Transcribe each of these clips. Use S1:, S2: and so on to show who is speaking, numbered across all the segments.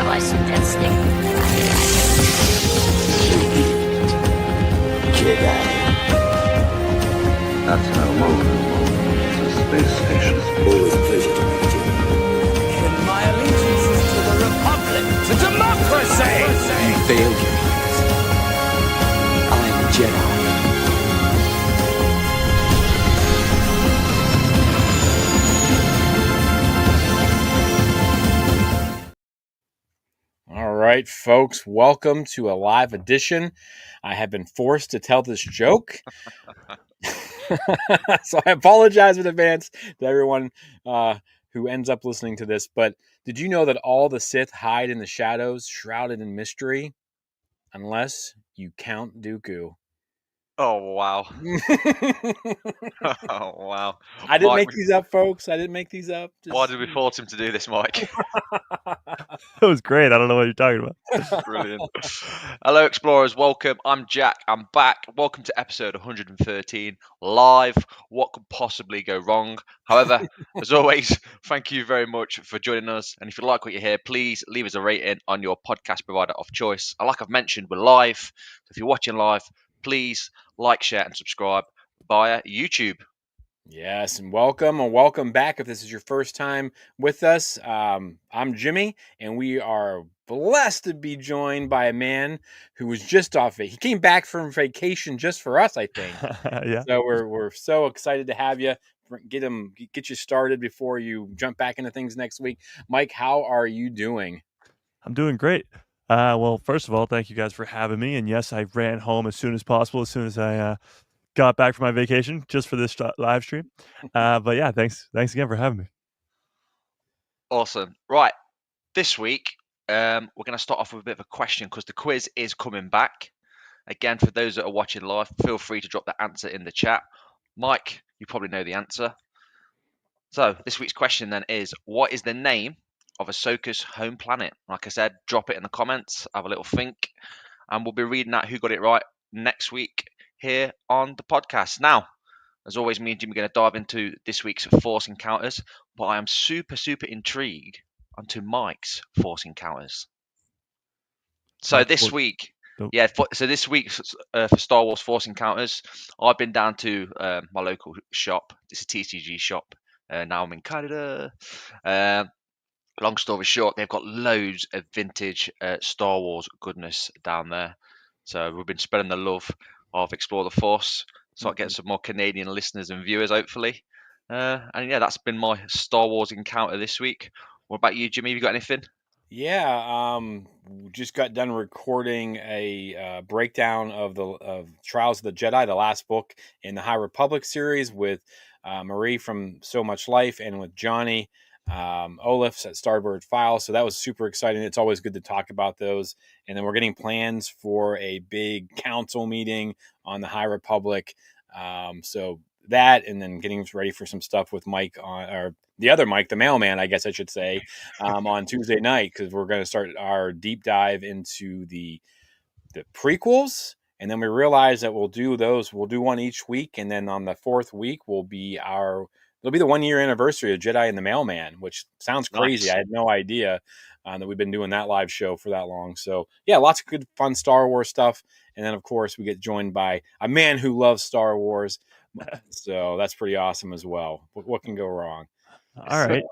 S1: Force instinct.
S2: Jedi.
S3: That's no moon. It's a space station.
S2: Always a pleasure to meet you.
S4: And my allegiance is to the Republic, to democracy!
S2: You failed your purpose. I'm a Jedi.
S5: All right, folks, welcome to a live edition. I have been forced to tell this joke. So I apologize in advance to everyone who ends up listening to this. But did you know that all the Sith hide in the shadows, shrouded in mystery? Unless you count Dooku.
S6: Oh, wow. Oh, wow.
S5: I didn't
S6: Mike,
S5: make these up, folks. I didn't make these up.
S6: why did we force him to do this, Mike?
S7: That was great. I don't know what you're talking about.
S6: Brilliant. Hello, explorers. Welcome. I'm Jack. I'm back. Welcome to episode 113, live. What could possibly go wrong? However, as always, thank you very much for joining us. And if you like what you hear, please leave us a rating on your podcast provider of choice. And like I've mentioned, we're live. So if you're watching live, please like, share, and subscribe via YouTube.
S5: Yes, and welcome back if this is your first time with us. I'm Jimmy, and we are blessed to be joined by a man who was just off it. He came back from vacation just for us, I think.
S7: Yeah.
S5: So we're so excited to have you. Get you started before you jump back into things next week. Mike, how are you doing?
S7: I'm doing great. Well, first of all, thank you guys for having me. And yes, I ran home as soon as possible, as soon as I got back from my vacation, just for this live stream. But yeah, thanks again for having me.
S6: Awesome. Right. This week, we're going to start off with a bit of a question because the quiz is coming back. Again, for those that are watching live, feel free to drop the answer in the chat. Mike, you probably know the answer. So this week's question then is, what is the name of Ahsoka's home planet? Like I said, drop it in the comments, have a little think, and we'll be reading out who got it right next week here on the podcast. Now, as always, me and Jimmy are going to dive into this week's Force Encounters, but I am super intrigued onto Mike's Force Encounters. So this week, this week for Star Wars Force Encounters, I've been down to my local shop. It's a TCG shop. Now I'm in Canada. Long story short, they've got loads of vintage Star Wars goodness down there. So we've been spreading the love of Explore the Force. So I get some more Canadian listeners and viewers, hopefully. And yeah, that's been my Star Wars encounter this week. What about you, Jimmy? Have you got anything?
S5: Yeah, just got done recording a breakdown of Trials of the Jedi, the last book in the High Republic series, with Marie from So Much Life and with Johnny Olafs at Starboard Files. So that was super exciting. It's always good to talk about those. And then we're getting plans for a big council meeting on the High Republic. So that, and then getting ready for some stuff with Mike or the other Mike, the mailman, I guess I should say, on Tuesday night, because we're going to start our deep dive into the prequels. And then we realize that we'll do one each week. And then on the fourth week it'll be the 1 year anniversary of Jedi and the Mailman, which sounds crazy.
S6: Nice.
S5: I had no idea that we've been doing that live show for that long. So yeah, lots of good, fun Star Wars stuff. And then of course we get joined by a man who loves Star Wars. So that's pretty awesome as well. What can go wrong?
S7: All right.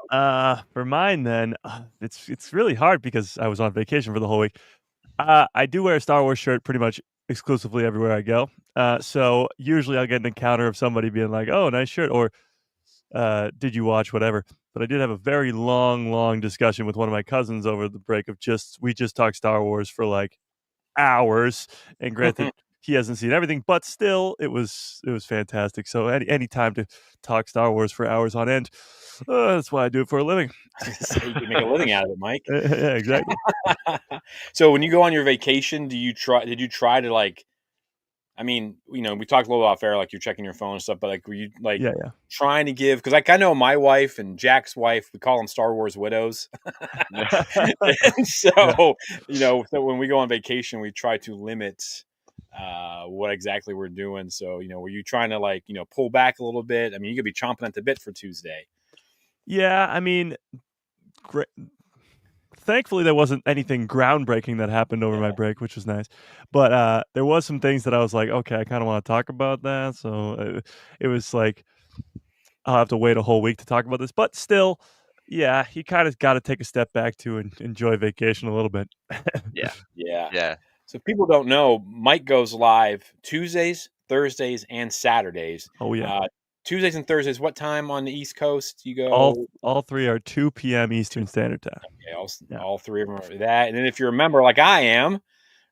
S7: For mine then, it's really hard because I was on vacation for the whole week. I do wear a Star Wars shirt pretty much exclusively everywhere I go. So usually I'll get an encounter of somebody being like, "Oh, nice shirt," or "Did you watch whatever?" But I did have a very long discussion with one of my cousins over the break of we just talked Star Wars for like hours. And granted, he hasn't seen everything, but still, it was fantastic. So any time to talk Star Wars for hours on end, that's why I do it for a living.
S5: You can make a living out of it, Mike.
S7: Yeah, exactly.
S5: So when you go on your vacation, did you try to like? I mean, we talked a little off air, like you're checking your phone and stuff, but like, were you like trying to give? Because like I know my wife and Jack's wife, we call them Star Wars widows. And so, so when we go on vacation, we try to limit what exactly we're doing. So, were you trying to like, pull back a little bit? I mean, you could be chomping at the bit for Tuesday.
S7: Yeah, I mean, thankfully there wasn't anything groundbreaking that happened over my break, which was nice. But there was some things that I was like, okay, I kind of want to talk about that. So it was like I'll have to wait a whole week to talk about this. But still, yeah, you kind of got to take a step back to and enjoy vacation a little bit.
S6: Yeah,
S5: Yeah.
S6: yeah.
S5: So people don't know, Mike goes live Tuesdays, Thursdays, and Saturdays.
S7: Oh yeah,
S5: Tuesdays and Thursdays. What time on the East Coast you
S7: all
S5: go?
S7: all three are 2 p.m. Eastern Standard Time.
S5: Okay,
S7: Yeah.
S5: all three of them are that. And then if you're a member like I am,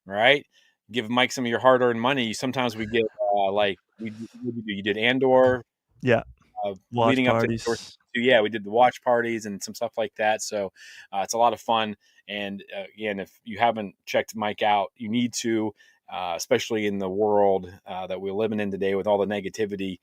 S5: right, give Mike some of your hard-earned money. Sometimes we get like you did Andor,
S7: Yeah. Watch
S5: leading up to Andor
S7: parties.
S5: yeah, we did the watch parties and some stuff like that. So it's a lot of fun. And again, if you haven't checked Mike out, you need to, especially in the world that we're living in today with all the negativity.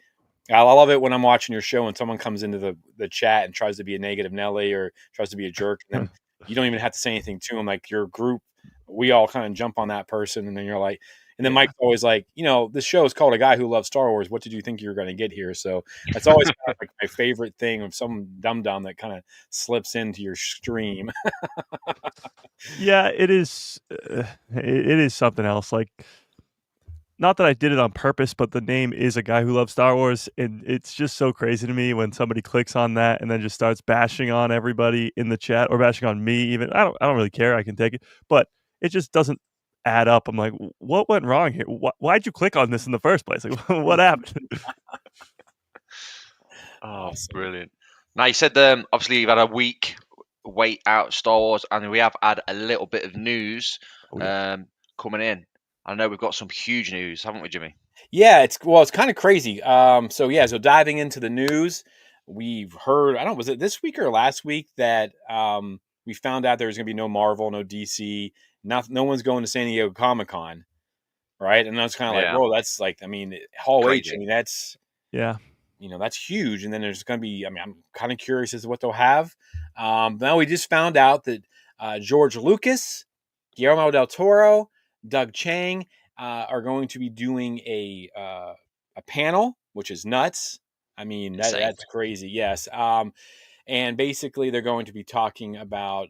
S5: I love it when I'm watching your show and someone comes into the chat and tries to be a negative Nelly or tries to be a jerk, and then you don't even have to say anything to them. Like your group, we all kind of jump on that person, and then you're like, and then Mike's always like, this show is called A Guy Who Loves Star Wars. What did you think you were going to get here? So that's always kind of like my favorite thing of some dum dum that kind of slips into your stream.
S7: Yeah, it is. It is something else. Like, not that I did it on purpose, but the name is A Guy Who Loves Star Wars, and it's just so crazy to me when somebody clicks on that and then just starts bashing on everybody in the chat or bashing on me. Even I don't really care. I can take it, but it just doesn't add up. I'm like, what went wrong here? Why'd you click on this in the first place? Like, what happened?
S5: Awesome.
S6: Brilliant. Now you said obviously you've had a week wait out Star Wars, and we have had a little bit of news coming in. I know we've got some huge news, haven't we, Jimmy?
S5: Yeah, it's kind of crazy. So diving into the news, we've heard, was it this week or last week that we found out there's going to be no Marvel, no DC, no one's going to San Diego Comic-Con, right? And I was kind of like,
S6: Yeah.
S5: whoa, that's like, Hall H,
S6: Crazy.
S5: that's
S7: Yeah.
S5: that's huge. And then there's going to be, I'm kind of curious as to what they'll have. Now we just found out that George Lucas, Guillermo del Toro, Doug Chang are going to be doing a panel, which is nuts. That's crazy. Yes. And basically they're going to be talking about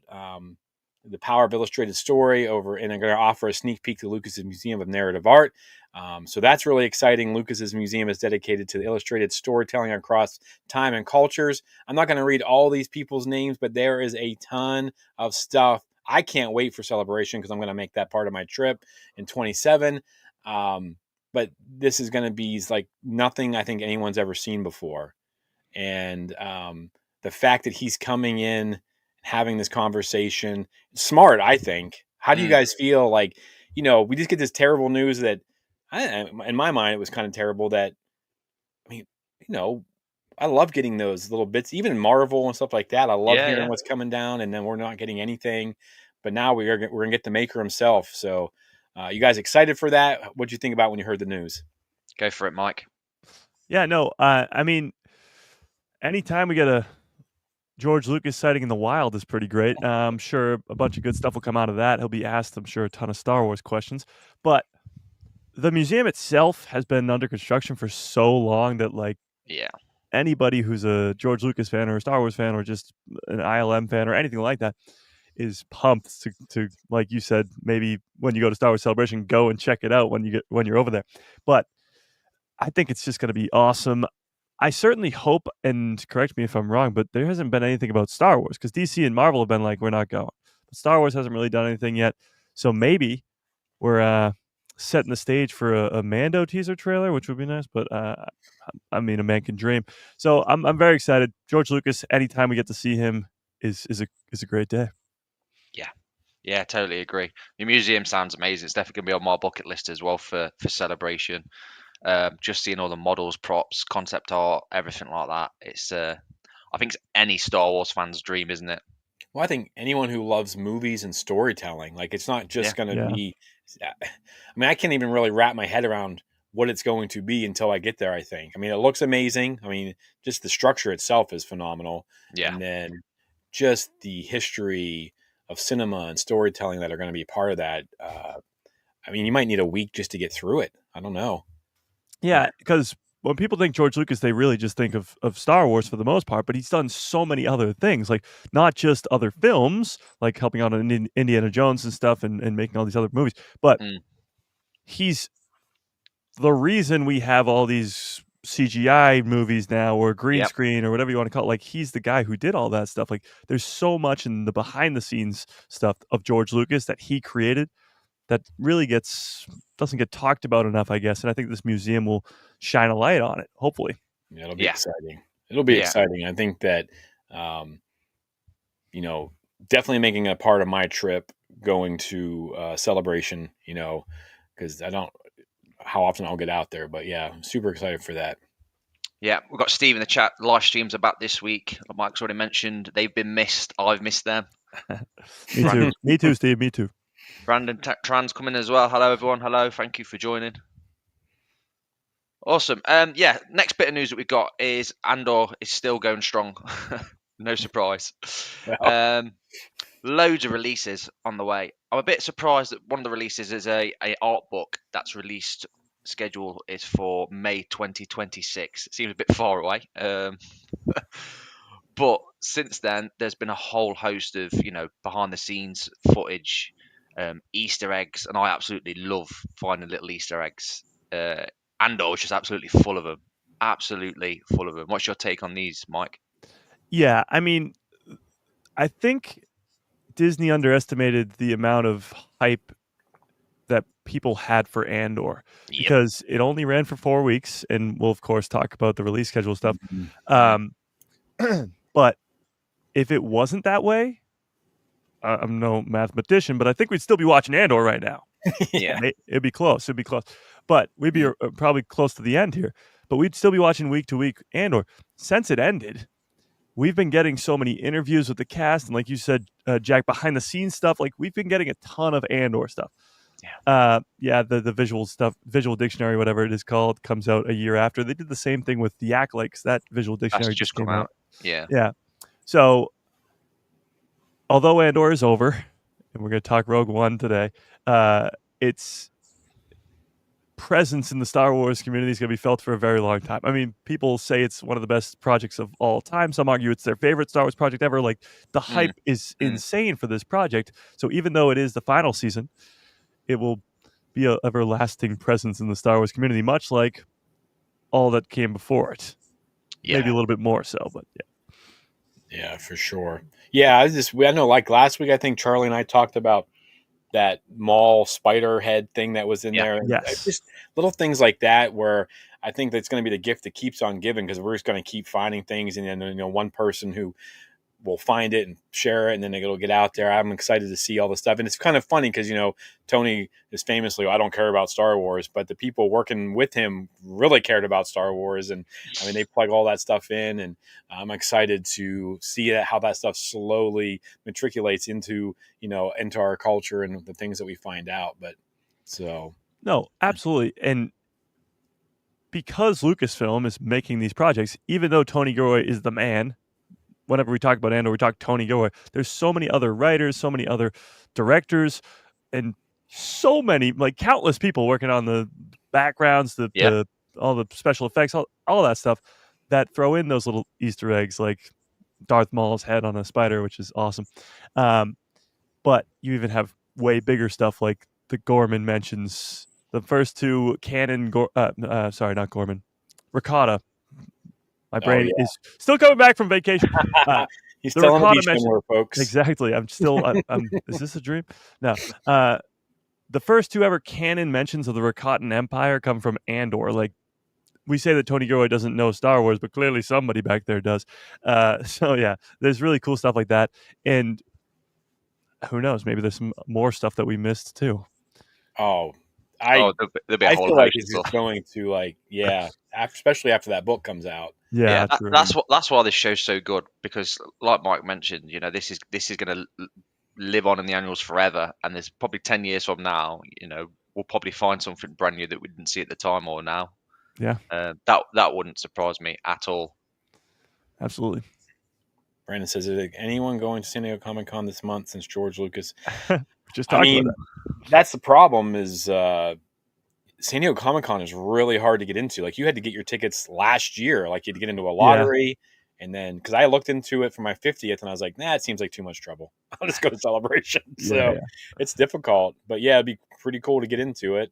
S5: the power of illustrated story and they're going to offer a sneak peek to Lucas's Museum of Narrative Art. So that's really exciting. Lucas's museum is dedicated to the illustrated storytelling across time and cultures. I'm not going to read all these people's names, but there is a ton of stuff. I can't wait for Celebration because I'm going to make that part of my trip in 27. But this is going to be like nothing I think anyone's ever seen before. And the fact that he's coming in, having this conversation, smart, I think. How do you guys feel? Like, we just get this terrible news that, in my mind, it was kind of terrible that, I love getting those little bits, even Marvel and stuff like that. I love hearing what's coming down, and then we're not getting anything. But now we're gonna get the maker himself. So, you guys excited for that? What'd you think about when you heard the news?
S6: Go for it, Mike.
S7: Yeah, no. Anytime we get a George Lucas sighting in the wild is pretty great. I'm sure a bunch of good stuff will come out of that. He'll be asked, I'm sure, a ton of Star Wars questions. But the museum itself has been under construction for so long that, like, anybody who's a George Lucas fan or a Star Wars fan or just an ILM fan or anything like that is pumped to like you said, maybe when you go to Star Wars Celebration, go and check it out when you're over there. But I think it's just going to be awesome. I certainly hope, and correct me if I'm wrong, but there hasn't been anything about Star Wars because DC and Marvel have been like, we're not going. But Star Wars hasn't really done anything yet. So maybe we're setting the stage for a Mando teaser trailer, which would be nice. But a man can dream. So I'm very excited. George Lucas, anytime we get to see him is a great day.
S6: Yeah, totally agree. Your museum sounds amazing. It's definitely going to be on my bucket list as well for Celebration. Just seeing all the models, props, concept art, everything like that. It's I think it's any Star Wars fan's dream, isn't it?
S5: Well, I think anyone who loves movies and storytelling, like it's not just going to be. I can't even really wrap my head around what it's going to be until I get there. I think. It looks amazing. Just the structure itself is phenomenal.
S6: Yeah.
S5: And then just the history of cinema and storytelling that are going to be part of that. You might need a week just to get through it. I don't know.
S7: Yeah, because when people think George Lucas, they really just think of Star Wars for the most part, but he's done so many other things, like not just other films, like helping out on Indiana Jones and stuff and making all these other movies, but he's the reason we have all these CGI movies now or green screen or whatever you want to call it. Like, he's the guy who did all that stuff. Like, there's so much in the behind the scenes stuff of George Lucas that he created that really doesn't get talked about enough, I guess. And I think this museum will shine a light on it, hopefully.
S5: Yeah, it'll be exciting. It'll be exciting. I think that, definitely making a part of my trip going to Celebration, because I don't how often I'll get out there, but yeah, I'm super excited for that.
S6: Yeah, we've got Steve in the chat. Live streams are back this week. Like Mike's already mentioned, they've been missed. I've missed them.
S7: Me too. Me too, Steve. Me too.
S6: Brandon Tran's coming as well. Hello, everyone. Hello. Thank you for joining. Awesome. Next bit of news that we've got is Andor is still going strong. No surprise. Loads of releases on the way. I'm a bit surprised that one of the releases is a art book that's released. Schedule is for May 2026. It seems a bit far away. But since then, there's been a whole host of, behind the scenes footage, Easter eggs, and I absolutely love finding little Easter eggs. Andor is just absolutely full of them. Absolutely full of them. What's your take on these, Mike?
S7: Yeah, I mean, I think Disney underestimated the amount of hype that people had for Andor because it only ran for 4 weeks, and we'll of course talk about the release schedule stuff. But if it wasn't that way, I'm no mathematician, but I think we'd still be watching Andor right now.
S6: Yeah,
S7: it'd be close. It'd be close, but we'd be probably close to the end here. But we'd still be watching week to week Andor. Since it ended, we've been getting so many interviews with the cast, and like you said, Jack, behind the scenes stuff. Like, we've been getting a ton of Andor stuff. The visual stuff, Visual Dictionary, whatever it is called, comes out a year after. They did the same thing with the Acolytes. That Visual Dictionary
S6: just come out.
S7: Yeah. So, although Andor is over, and we're going to talk Rogue One today, its presence in the Star Wars community is going to be felt for a very long time. I mean, people say it's one of the best projects of all time. Some argue it's their favorite Star Wars project ever. Like, the hype is insane for this project. So even though it is the final season, it will be an everlasting presence in the Star Wars community, much like all that came before it. Yeah. Maybe a little bit more so, but yeah.
S5: Yeah, for sure. Yeah, I know, like last week, I think Charlie and I talked about that Maul spider head thing that was in there.
S7: Yes.
S5: Just little things like that where I think that's going to be the gift that keeps on giving, because we're just going to keep finding things, and then one person who will find it and share it, and then it'll get out there. I'm excited to see all the stuff. And it's kind of funny because, Tony is famously, I don't care about Star Wars, but the people working with him really cared about Star Wars. And I mean, they plug all that stuff in, and I'm excited to see how that stuff slowly matriculates into our culture and the things that we find out. But
S7: no, absolutely. And because Lucasfilm is making these projects, even though Tony Gilroy is the man, whenever we talk about Andor, we talk Tony Gilroy. There's so many other writers, so many other directors, and so many, like countless people working on the backgrounds, all the special effects, all that stuff that throw in those little Easter eggs, like Darth Maul's head on a spider, which is awesome. But you even have way bigger stuff like the Gorman mentions. The first two canon, sorry, not Gorman, Ricotta. My brain is still coming back from vacation.
S5: He's still on the beach somewhere, folks.
S7: Exactly. I'm still. Is this a dream? No. The first two ever canon mentions of the Rakatan Empire come from Andor. Like, we say that Tony Gilroy doesn't know Star Wars, but clearly somebody back there does. So yeah, there's really cool stuff like that, and who knows? Maybe there's some more stuff that we missed too.
S5: Oh,
S6: there'll be a whole
S5: feel like it's just going to especially after that book comes out.
S7: Yeah,
S6: that's why this show's so good, because like Mike mentioned, this is going to live on in the annuals forever, and there's probably 10 years from now, we'll probably find something brand new that we didn't see at the time or now.
S7: Yeah,
S6: that wouldn't surprise me at all.
S7: Absolutely.
S5: Brandon says, is anyone going to San Diego Comic-Con this month since George Lucas?
S7: Just talking about
S5: that's the problem is San Diego Comic-Con is really hard to get into. Like, you had to get your tickets last year. Like, you had to get into a
S7: Yeah.
S5: lottery, and then because I looked into it for my 50th, and I was like, nah, it seems like too much trouble. I'll just go to Celebration. So
S7: Yeah.
S5: it's difficult, but yeah, it'd be pretty cool to get into it.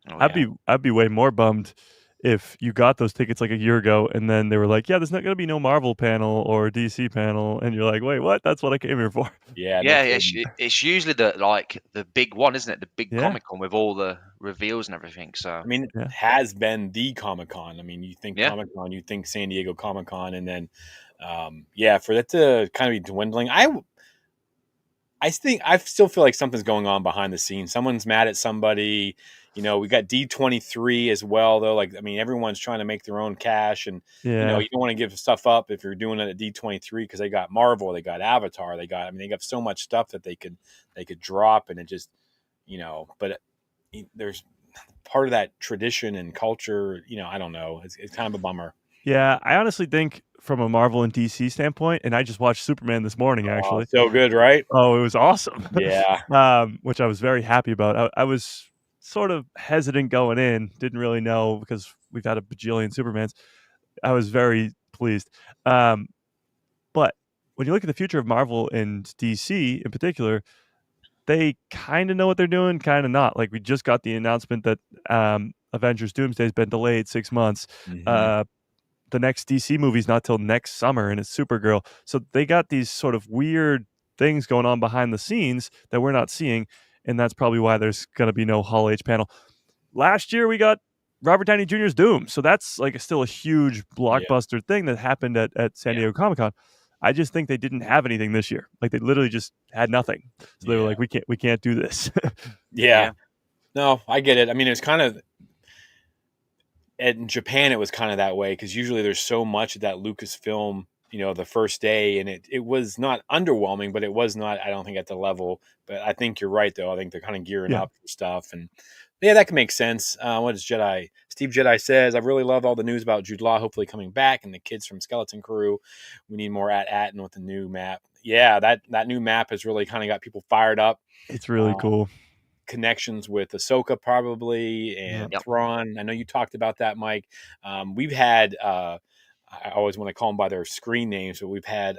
S6: Oh, yeah.
S7: I'd be way more bummed if you got those tickets like a year ago and then they were like, yeah, there's not going to be no Marvel panel or DC panel, and you're like, wait, what? That's what I came here for.
S5: Yeah, no
S6: Yeah,
S5: kidding.
S6: it's usually the big one, isn't it? The big
S7: Yeah.
S6: Comic Con with all the reveals and everything. So
S5: I mean,
S7: Yeah.
S5: it has been the Comic-Con. I mean, you think
S6: Yeah.
S5: Comic-Con, you think San Diego Comic-Con, and then, yeah, for that to kind of be dwindling, I think I still feel like something's going on behind the scenes. Someone's mad at somebody. You know, we got D23 as well, though. Like, I mean, everyone's trying to make their own cash, and you know,
S7: Yeah.
S5: you don't want to give stuff up if you're doing it at D23 because they got Marvel, they got Avatar, I mean, they got so much stuff that they could drop, and it just, you know, but there's part of that tradition and culture. You know, I don't know. It's kind of a bummer.
S7: Yeah, I honestly think from a Marvel and DC standpoint, and I just watched Superman this morning,
S5: Oh,
S7: actually.
S5: so good, right?
S7: Oh, it was awesome.
S5: Yeah.
S7: Which I was very happy about. I was sort of hesitant going in, didn't really know because we've had a bajillion Supermans. I was very pleased. But when you look at the future of Marvel and DC in particular, they kind of know what they're doing, kind of not. Like, we just got the announcement that Avengers Doomsday has been delayed 6 months.
S5: Mhm.
S7: The next DC movie's not till next summer, and it's Supergirl. So they got these sort of weird things going on behind the scenes that we're not seeing, and that's probably why there's going to be no Hall H panel. Last year we got Robert Downey Jr.'s Doom, so that's like still a huge
S5: Yeah.
S7: blockbuster thing that happened at San
S6: Yeah.
S7: Diego Comic-Con. I just think they didn't have anything this year. Like, they literally just had nothing. So they were
S5: Yeah.
S7: like, we can't do this.
S5: Yeah.
S6: Yeah.
S5: No, I get it. I mean, it's kind of in Japan, it was kind of that way because usually there's so much of that Lucasfilm, you know, the first day, and it was not underwhelming, but it was not, I don't think, at the level. But I think you're right, though. I think they're kind of gearing
S7: Yeah.
S5: up for stuff, and yeah, that can make sense. What is Jedi? Steve Jedi says, I really love all the news about Jude Law hopefully coming back and the kids from Skeleton Crew. We need more at and with the new map. Yeah, that new map has really kind of got people fired up.
S7: It's really cool.
S5: Connections with Ahsoka probably and
S6: Yep.
S5: Thrawn. I know you talked about that, Mike. We've had I always want to call them by their screen names, but we've had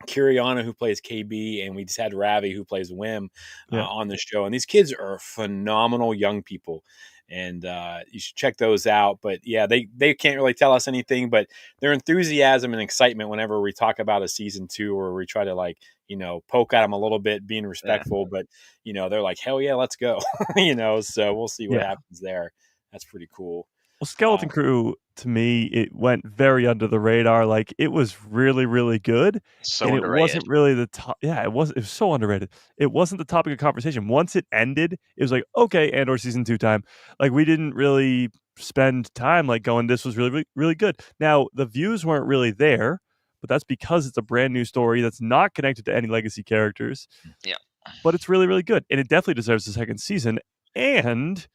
S5: Kiriana, who plays KB, and we just had Ravi, who plays Wim,
S7: Yeah.
S5: on the show. And these kids are phenomenal young people, and you should check those out. But yeah, they can't really tell us anything, but their enthusiasm and excitement whenever we talk about a season 2, or we try to, like, you know, poke at them a little bit, being respectful, but you know, they're like, hell yeah, let's go. You know, so we'll see what
S7: Yeah.
S5: happens there. That's pretty cool.
S7: Well, Skeleton Crew, to me, it went very under the radar. Like, it was really, really good.
S6: So
S7: And it
S6: underrated.
S7: wasn't really the top. Yeah, it was so underrated. It wasn't the topic of conversation. Once it ended, it was like, okay, Andor season 2 time. Like, we didn't really spend time like going, this was really, really, really good. Now, the views weren't really there, but that's because it's a brand new story that's not connected to any legacy characters.
S6: Yeah.
S7: But it's really, really good. And it definitely deserves a second season. And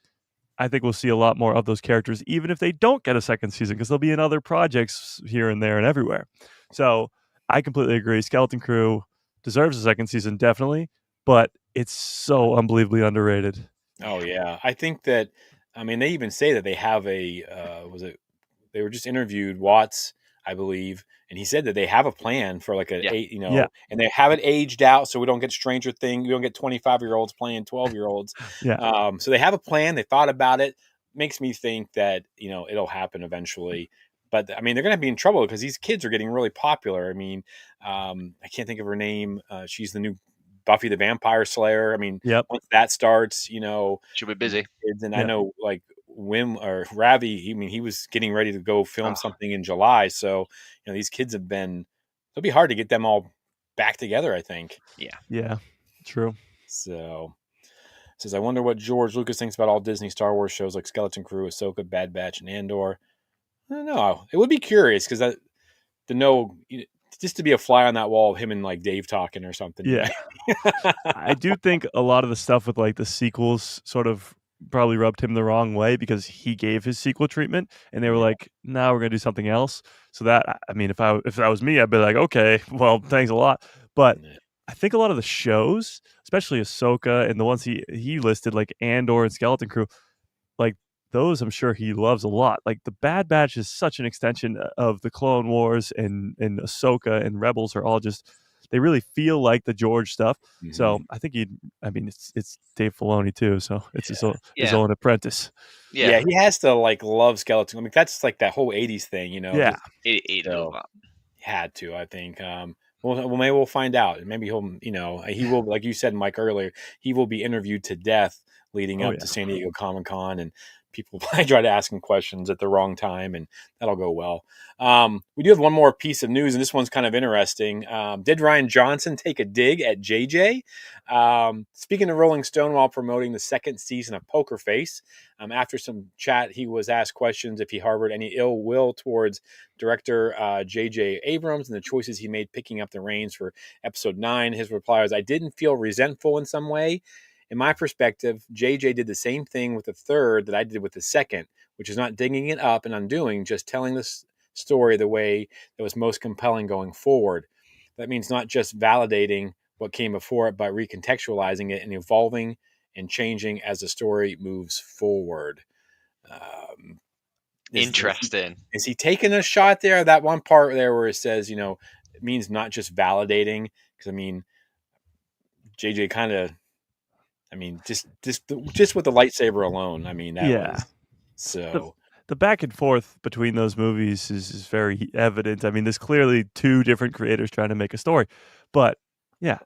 S7: I think we'll see a lot more of those characters, even if they don't get a second season, because they'll be in other projects here and there and everywhere. So I completely agree. Skeleton Crew deserves a second season, definitely, but it's so unbelievably underrated.
S5: Oh yeah, I think that. I mean, they even say that they have a. They were just interviewed Watts, I believe, and he said that they have a plan for like
S6: Yeah.
S5: eight, you know,
S7: Yeah.
S5: and they have it aged out so we don't get Stranger Things. We don't get 25-year-olds playing 12-year-olds.
S7: Yeah.
S5: So they have a plan. They thought about it. Makes me think that, you know, it'll happen eventually. But I mean, they're going to be in trouble because these kids are getting really popular. I mean, I can't think of her name. She's the new Buffy the Vampire Slayer. I mean,
S7: Yep.
S5: once that starts, you know,
S6: She'll be busy.
S5: kids, and I
S7: Yeah.
S5: know like Wim or Ravi, I mean, he was getting ready to go film
S6: Oh.
S5: something in July. So, you know, these kids have been, it'll be hard to get them all back together, I think.
S7: Yeah. True.
S5: So, says, I wonder what George Lucas thinks about all Disney Star Wars shows like Skeleton Crew, Ahsoka, Bad Batch, and Andor. I don't know. It would be curious because that to know, just to be a fly on that wall of him and like Dave talking or something. you
S7: Yeah.
S5: know?
S7: I do think a lot of the stuff with like the sequels sort of probably rubbed him the wrong way because he gave his sequel treatment and they were
S5: Yeah.
S7: like, "No, we're gonna do something else." So that, I mean, if that was me, I'd be like, "Okay, well, thanks a lot." But
S5: Yeah.
S7: I think a lot of the shows, especially Ahsoka and the ones he listed, like Andor and Skeleton Crew, like those I'm sure he loves a lot. Like the Bad Batch is such an extension of the Clone Wars, and Ahsoka and Rebels are all just, they really feel like the George stuff. So I think I mean, it's Dave Filoni too, so it's his
S6: Yeah.
S7: own apprentice.
S5: Yeah,
S6: Yeah.
S5: he has to like love skeleton. I mean, that's like that whole '80s thing,
S7: Yeah.
S5: Just,
S6: He'd love
S5: so
S6: that.
S5: had to, I think. Well, maybe we'll find out. Maybe he will, like you said, Mike earlier, he will be interviewed to death leading
S7: Oh
S5: up
S7: yeah.
S5: to San Diego Comic-Con, and people probably try to ask him questions at the wrong time, and that'll go well. We do have one more piece of news, and this one's kind of interesting. Did Ryan Johnson take a dig at JJ? Speaking of Rolling Stone while promoting the second season of Poker Face, after some chat, he was asked questions if he harbored any ill will towards director J.J. Abrams and the choices he made picking up the reins for episode 9. His reply was, I didn't feel resentful in some way. In my perspective, J.J. did the same thing with the third that I did with the second, which is not digging it up and undoing, just telling this story the way that was most compelling going forward. That means not just validating what came before it, but recontextualizing it and evolving and changing as the story moves forward.
S6: Interesting.
S5: Is he taking a shot there? That one part there where it says, it means not just validating, because I mean, JJ kind of, I mean, just with the lightsaber alone, I mean, that
S7: Yeah.
S5: was so.
S7: The back and forth between those movies is very evident. I mean, there's clearly two different creators trying to make a story, but yeah,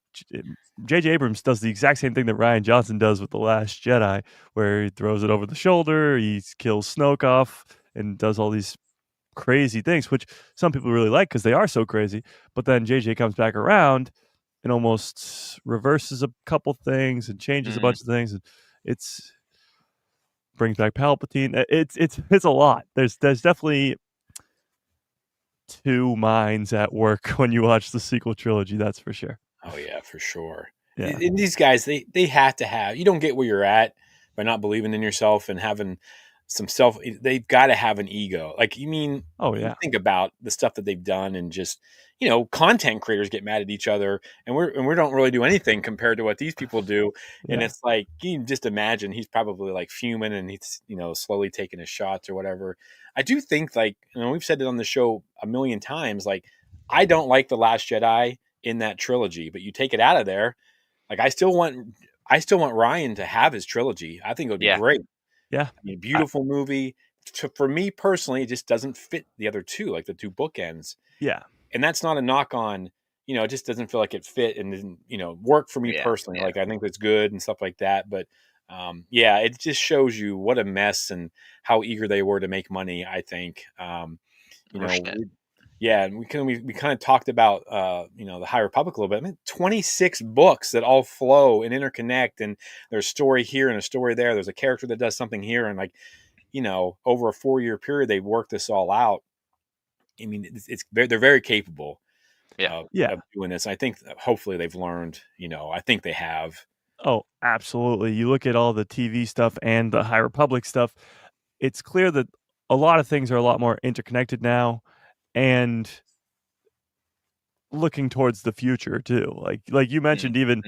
S7: J.J. Abrams does the exact same thing that Ryan Johnson does with The Last Jedi, where he throws it over the shoulder, he kills Snoke off, and does all these crazy things, which some people really like because they are so crazy. But then JJ comes back around and almost reverses a couple things and changes a bunch of things, and it's brings back Palpatine. It's a lot. There's definitely two minds at work when you watch the sequel trilogy. That's for sure.
S5: Oh yeah, for sure.
S7: Yeah.
S5: And these guys, they have to have. You don't get where you're at by not believing in yourself and having some self. They've got to have an ego. Like
S7: Oh
S5: you
S7: yeah.
S5: think about the stuff that they've done, and just content creators get mad at each other, and we don't really do anything compared to what these people do. And
S7: Yeah.
S5: it's like, you can just imagine he's probably like fuming, and he's slowly taking his shots or whatever. I do think, like, we've said it on the show a million times, like, I don't like The Last Jedi in that trilogy, but you take it out of there, like, I still want Ryan to have his trilogy. I think it would be
S6: Yeah.
S5: great.
S7: Yeah.
S5: I mean, beautiful movie. For me personally, it just doesn't fit the other two, like the two bookends.
S7: Yeah.
S5: And that's not a knock on, it just doesn't feel like it fit and didn't, work for me
S6: Yeah,
S5: personally.
S6: yeah.
S5: Like, I think it's good and stuff like that. But yeah, it just shows you what a mess and how eager they were to make money, I think.
S6: Rushing it.
S5: Yeah, and we kind of talked about the High Republic a little bit. I mean, 26 books that all flow and interconnect, and there's a story here and a story there. There's a character that does something here, and like, over a 4-year period, they worked this all out. I mean, they're very capable
S6: Yeah.
S5: of doing this. I think hopefully they've learned. I think they have.
S7: Oh, absolutely. You look at all the TV stuff and the High Republic stuff, it's clear that a lot of things are a lot more interconnected now, and looking towards the future too. Like you mentioned, even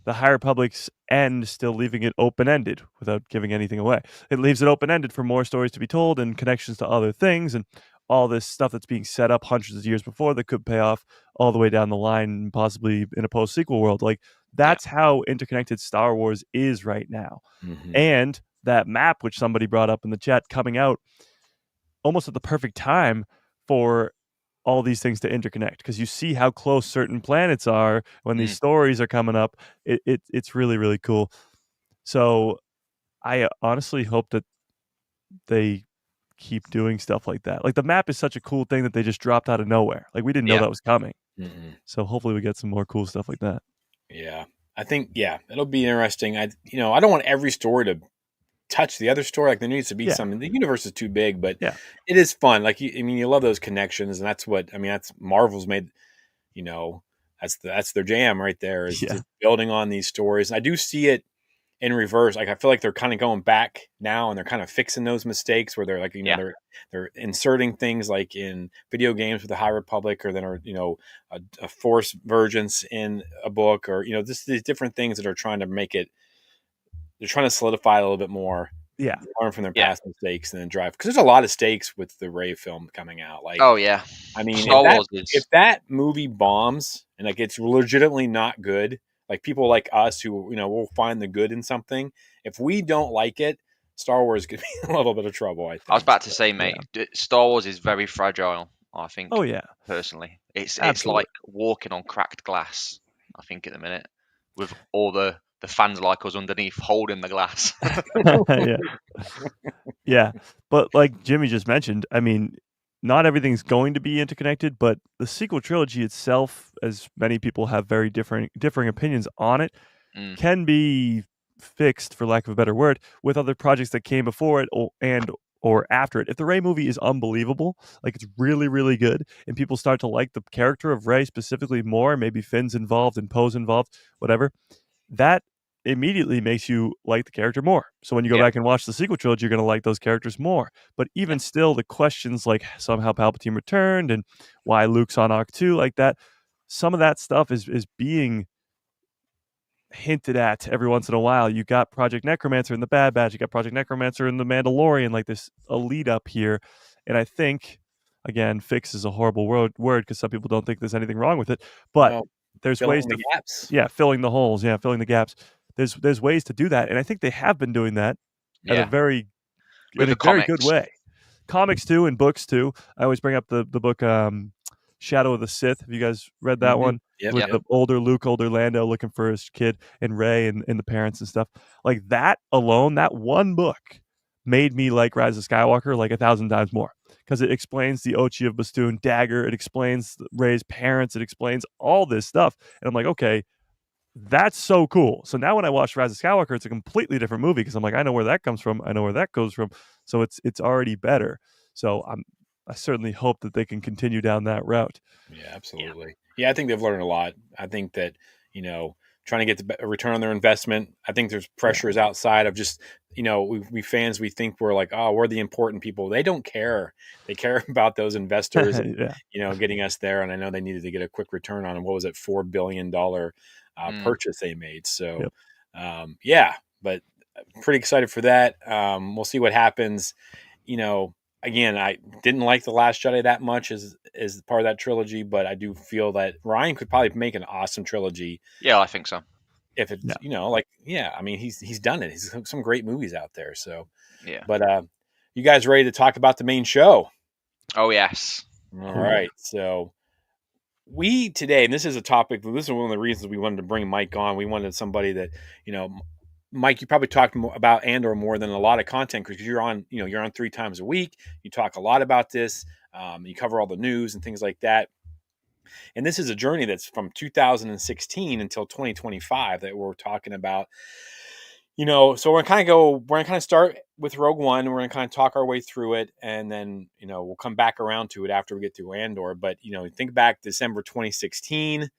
S7: the High Republic's end still leaving it open-ended without giving anything away. It leaves it open-ended for more stories to be told and connections to other things, and all this stuff that's being set up hundreds of years before that could pay off all the way down the line, possibly in a post-sequel world. Like, that's how interconnected Star Wars is right now.
S5: Mhm.
S7: And that map, which somebody brought up in the chat, coming out almost at the perfect time for all these things to interconnect, because you see how close certain planets are when these stories are coming up. It's really, really cool. So I honestly hope that they keep doing stuff like that. Like, the map is such a cool thing that they just dropped out of nowhere. Like, we didn't know
S6: Yeah.
S7: that was coming.
S5: Mhm.
S7: So hopefully we get some more cool stuff like that.
S5: Yeah, I think it'll be interesting. I don't want every story to touch the other story. Like, there needs to be some. The universe is too big, but
S7: Yeah.
S5: it is fun. Like, you love those connections, and that's what that's Marvel's made. That's their jam right there. Is just building on these stories. I do see it in reverse. Like, I feel like they're kind of going back now, and they're kind of fixing those mistakes where they're like, they're inserting things like in video games with the High Republic, or then a Force Vergence in a book, or just these different things that are trying to make it. They're trying to solidify a little bit more
S7: Yeah.
S5: learn from their
S6: Yeah.
S5: past mistakes and then drive. Because there's a lot of stakes with the Rey film coming out. Like,
S6: Oh yeah.
S5: I mean,
S6: Star Wars
S5: if
S6: is.
S5: that movie bombs and like it's legitimately not good, like people like us who will find the good in something. If we don't like it, Star Wars could be in a little bit of trouble. I think.
S6: I was about to say, mate, Star Wars is very fragile. I think.
S7: Oh yeah.
S6: Personally, it's
S7: Absolutely.
S6: like walking on cracked glass. I think at the minute, with all the fans like us underneath holding the glass.
S7: Yeah. Yeah. But like Jimmy just mentioned, I mean, not everything's going to be interconnected, but the sequel trilogy itself, as many people have very differing opinions on it,
S6: Mm.
S7: can be fixed, for lack of a better word, with other projects that came before it or after it. If the Rey movie is unbelievable, like it's really, really good, and people start to like the character of Rey specifically more, maybe Finn's involved and Poe's involved, whatever, that immediately makes you like the character more. So when you go
S6: Yeah.
S7: back and watch the sequel trilogy, you're going to like those characters more. But even still, the questions like somehow Palpatine returned and why Luke's on Arc 2, like that, some of that stuff is being hinted at every once in a while. You got Project Necromancer in the Bad Batch, you got Project Necromancer in the Mandalorian, like this a lead up here. And I think, again, fix is a horrible word because some people don't think there's anything wrong with it, but
S5: Well,
S7: there's
S5: filling
S7: ways
S5: the
S7: to
S5: gaps.
S7: filling the holes, filling the gaps. There's ways to do that, and I think they have been doing that at a
S6: Yeah.
S7: very
S6: With the
S7: very good
S6: comics.
S7: way. Comics too, and books too. I always bring up the book Shadow of the Sith. Have you guys read that one?
S5: Yep,
S7: With
S5: yep.
S7: the older Luke, older Lando looking for his kid, and Rey and the parents and stuff. Like that alone, that one book made me like Rise of Skywalker like 1,000 times more because it explains the Ochi of Bastoon dagger. It explains Rey's parents. It explains all this stuff, and I'm like, okay, that's so cool. So now when I watch Rise of Skywalker, it's a completely different movie because I'm like, I know where that comes from. I know where that goes from. So it's already better. So I certainly hope that they can continue down that route.
S5: Yeah, absolutely. Yeah, I think they've learned a lot. I think that, trying to get a return on their investment. I think there's pressures outside of just, we fans, we think we're like, oh, we're the important people. They don't care. They care about those investors and, getting us there. And I know they needed to get a quick return on, what was it, $4 billion purchase they made. So, but pretty excited for that. We'll see what happens. Again, I didn't like The Last Jedi that much as part of that trilogy, but I do feel that Ryan could probably make an awesome trilogy.
S6: Yeah, I think so.
S5: If it's, I mean, he's done it. He's some great movies out there. So,
S6: yeah.
S5: But you guys ready to talk about the main show?
S6: Oh, yes.
S5: All right. So we today, and this is a topic, this is one of the reasons we wanted to bring Mike on. We wanted somebody that, Mike, you probably talked about Andor more than a lot of content because you're on 3 times a week. You talk a lot about this. You cover all the news and things like that. And this is a journey that's from 2016 until 2025 that we're talking about. So we're going to start with Rogue One. We're going to kind of talk our way through it. And then, we'll come back around to it after we get through Andor. But, think back December 2016.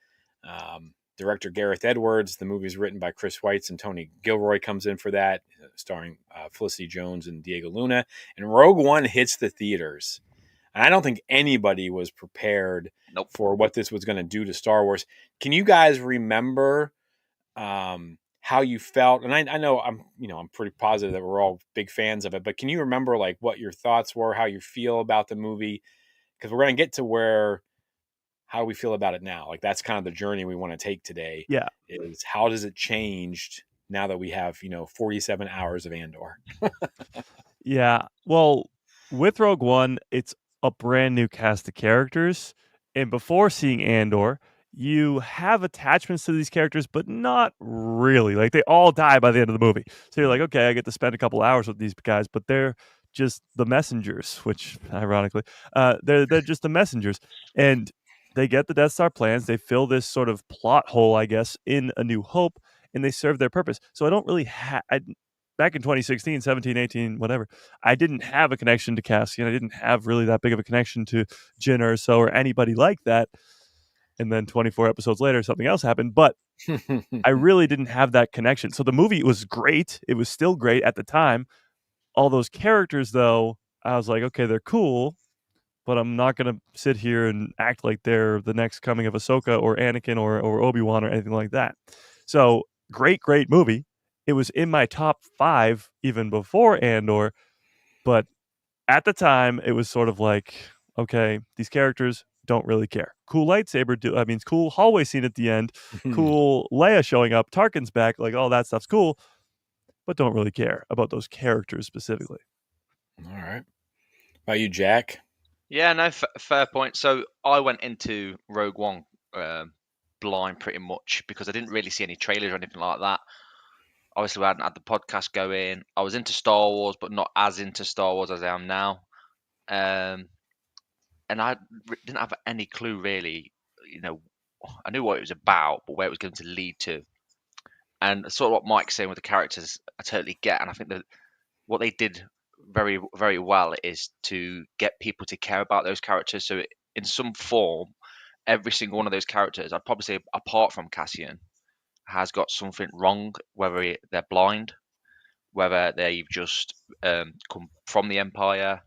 S5: Director Gareth Edwards. The movie is written by Chris Weitz and Tony Gilroy comes in for that, starring Felicity Jones and Diego Luna. And Rogue One hits the theaters. And I don't think anybody was prepared for what this was going to do to Star Wars. Can you guys remember how you felt? And I know I'm pretty positive that we're all big fans of it, but can you remember like what your thoughts were, how you feel about the movie? Because we're going to get to how we feel about it now. Like that's kind of the journey we want to take today.
S7: Yeah.
S5: Is how does it change now that we have, 47 hours of Andor?
S7: Yeah. Well, with Rogue One, it's a brand new cast of characters. And before seeing Andor, you have attachments to these characters, but not really. Like they all die by the end of the movie. So you're like, okay, I get to spend a couple hours with these guys, but they're just the messengers, which ironically, they're just the messengers. And they get the Death Star plans. They fill this sort of plot hole, I guess, in A New Hope, and they serve their purpose. So I don't really back in 2016, 17, 18, whatever, I didn't have a connection to Cassian. I didn't have really that big of a connection to Jyn or so or anybody like that. And then 24 episodes later, something else happened. But I really didn't have that connection. So the movie was great. It was still great at the time. All those characters, though, I was like, okay, they're cool, but I'm not going to sit here and act like they're the next coming of Ahsoka or Anakin or Obi-Wan or anything like that. So great movie. it was in my top 5 even before Andor, but at the time it was sort of like, okay, these characters don't really care. Cool lightsaber cool hallway scene at the end, cool Leia showing up, Tarkin's back, like all that stuff's cool, but don't really care about those characters specifically.
S5: All right. About you, Jack?
S6: Yeah, no, fair point. So I went into Rogue One blind pretty much because I didn't really see any trailers or anything like that. Obviously, we hadn't had the podcast going. I was into Star Wars, but not as into Star Wars as I am now. And I didn't have any clue really. I knew what it was about, but where it was going to lead to. And sort of what Mike's saying with the characters, I totally get. And I think that what they did very, very well is to get people to care about those characters. So in some form, every single one of those characters, I'd probably say apart from Cassian, has got something wrong, whether they're blind, whether they've just come from the Empire,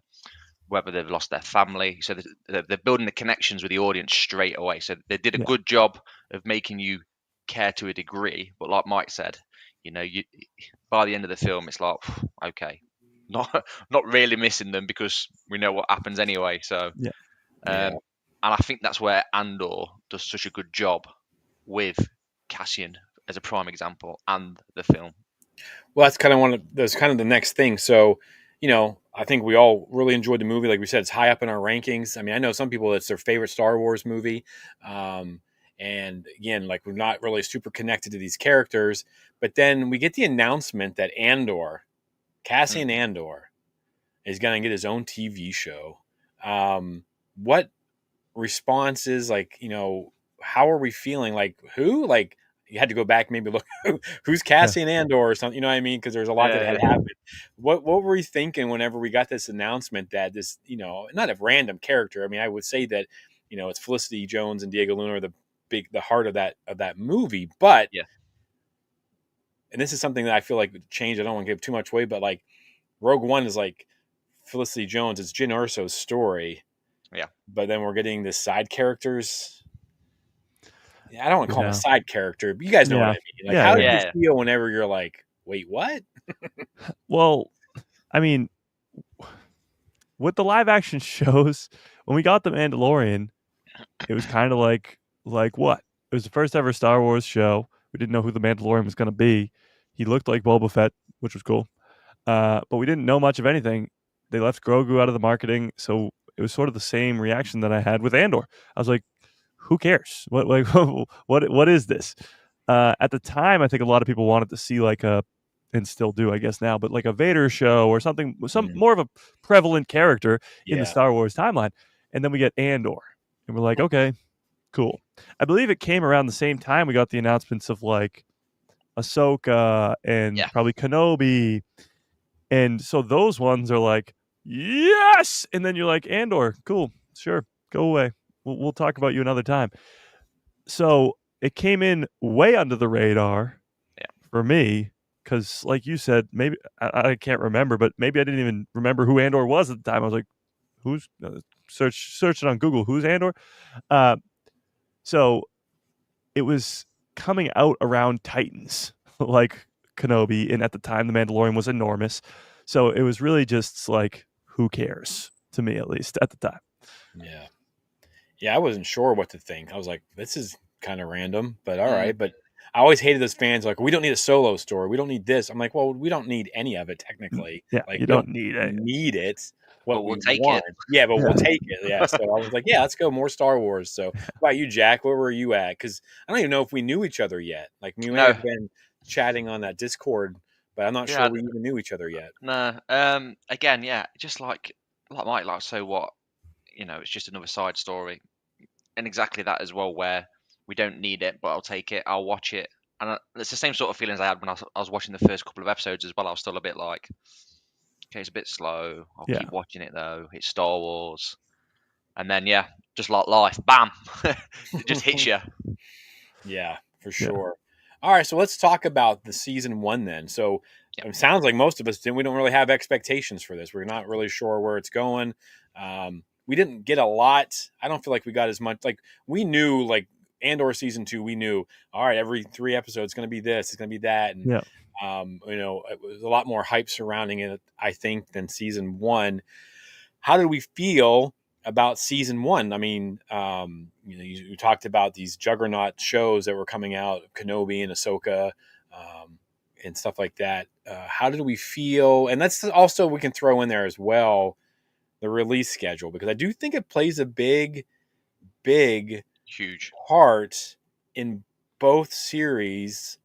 S6: whether they've lost their family. So they're building the connections with the audience straight away. So they did a good job of making you care to a degree. But like Mike said, by the end of the film, it's like, okay, not really missing them because we know what happens anyway. So, and I think that's where Andor does such a good job with Cassian as a prime example and the film.
S5: Well, that's kind of the next thing. So, I think we all really enjoyed the movie. Like we said, it's high up in our rankings. I mean, I know some people it's their favorite Star Wars movie. And again, like we're not really super connected to these characters. But then we get the announcement that Cassian Andor, is going to get his own TV show. What responses, how are we feeling? Like who? Like you had to go back, maybe look who's Cassian Andor or something. You know what I mean? Because there's a lot that had happened. What were we thinking whenever we got this announcement that this, not a random character? I mean, I would say that it's Felicity Jones and Diego Luna are the heart of that movie. But and this is something that I feel like changed. I don't want to give too much away, but like Rogue One is like Felicity Jones. It's Jyn Erso's story.
S6: Yeah.
S5: But then we're getting the side characters. I don't want to call him a side character, but you guys know what I mean. Like, how did you feel whenever you're like, wait, what?
S7: Well, I mean, with the live action shows, when we got The Mandalorian, it was kind of like what? It was the first ever Star Wars show. We didn't know who the Mandalorian was going to be. He looked like Boba Fett, which was cool. But we didn't know much of anything. They left Grogu out of the marketing, so it was sort of the same reaction that I had with Andor. I was like, who cares? What is this? At the time, I think a lot of people wanted to see and still do, I guess now, but like a Vader show or something, more of a prevalent character in the Star Wars timeline. And then we get Andor, and we're like, okay, cool. I believe it came around the same time we got the announcements of like Ahsoka and probably Kenobi. And so those ones are like, yes! And then you're like, Andor, cool, sure, go away. We'll talk about you another time. So it came in way under the radar for me because, like you said, maybe I can't remember, but maybe I didn't even remember who Andor was at the time. I was like, who's search it on Google, who's Andor? So it was coming out around Titans, like Kenobi, and at the time, The Mandalorian was enormous. So it was really just like, who cares, to me at least, at the time.
S5: Yeah. Yeah, I wasn't sure what to think. I was like, this is kind of random, but all right. But I always hated those fans like, we don't need a solo story. We don't need this. I'm like, well, we don't need any of it technically.
S7: Yeah,
S5: like,
S7: you don't need it.
S5: Need it.
S6: But we'll take it.
S5: Yeah, but we'll take it. Yeah. So I was like, yeah, let's go more Star Wars. So how about you, Jack? Where were you at? Because I don't even know if we knew each other yet. Like we may have been chatting on that Discord, but I'm not sure we even knew each other yet.
S6: No. Again, just like Mike, like, so what? It's just another side story. And exactly that as well, where we don't need it, but I'll take it, I'll watch it. And it's the same sort of feelings I had when I was watching the first couple of episodes as well. I was still a bit like, okay, it's a bit slow. I'll keep watching it though. It's Star Wars. And then, just like life, bam, it just hits you.
S5: Yeah, for sure. All right, so let's talk about the season 1 then. So it sounds like most of us we don't really have expectations for this. We're not really sure where it's going. We didn't get a lot. I don't feel like we got as much. Like we knew, like Andor season 2, we knew, all right, every 3 episodes it's going to be this, it's going to be that. And It was a lot more hype surrounding it, I think, than season one. How did we feel about season one? I mean, you talked about these juggernaut shows that were coming out, Kenobi and Ahsoka, and stuff like that. How did we feel? And that's also, we can throw in there as well, the release schedule, because I do think it plays a big
S6: Huge.
S5: part in both series.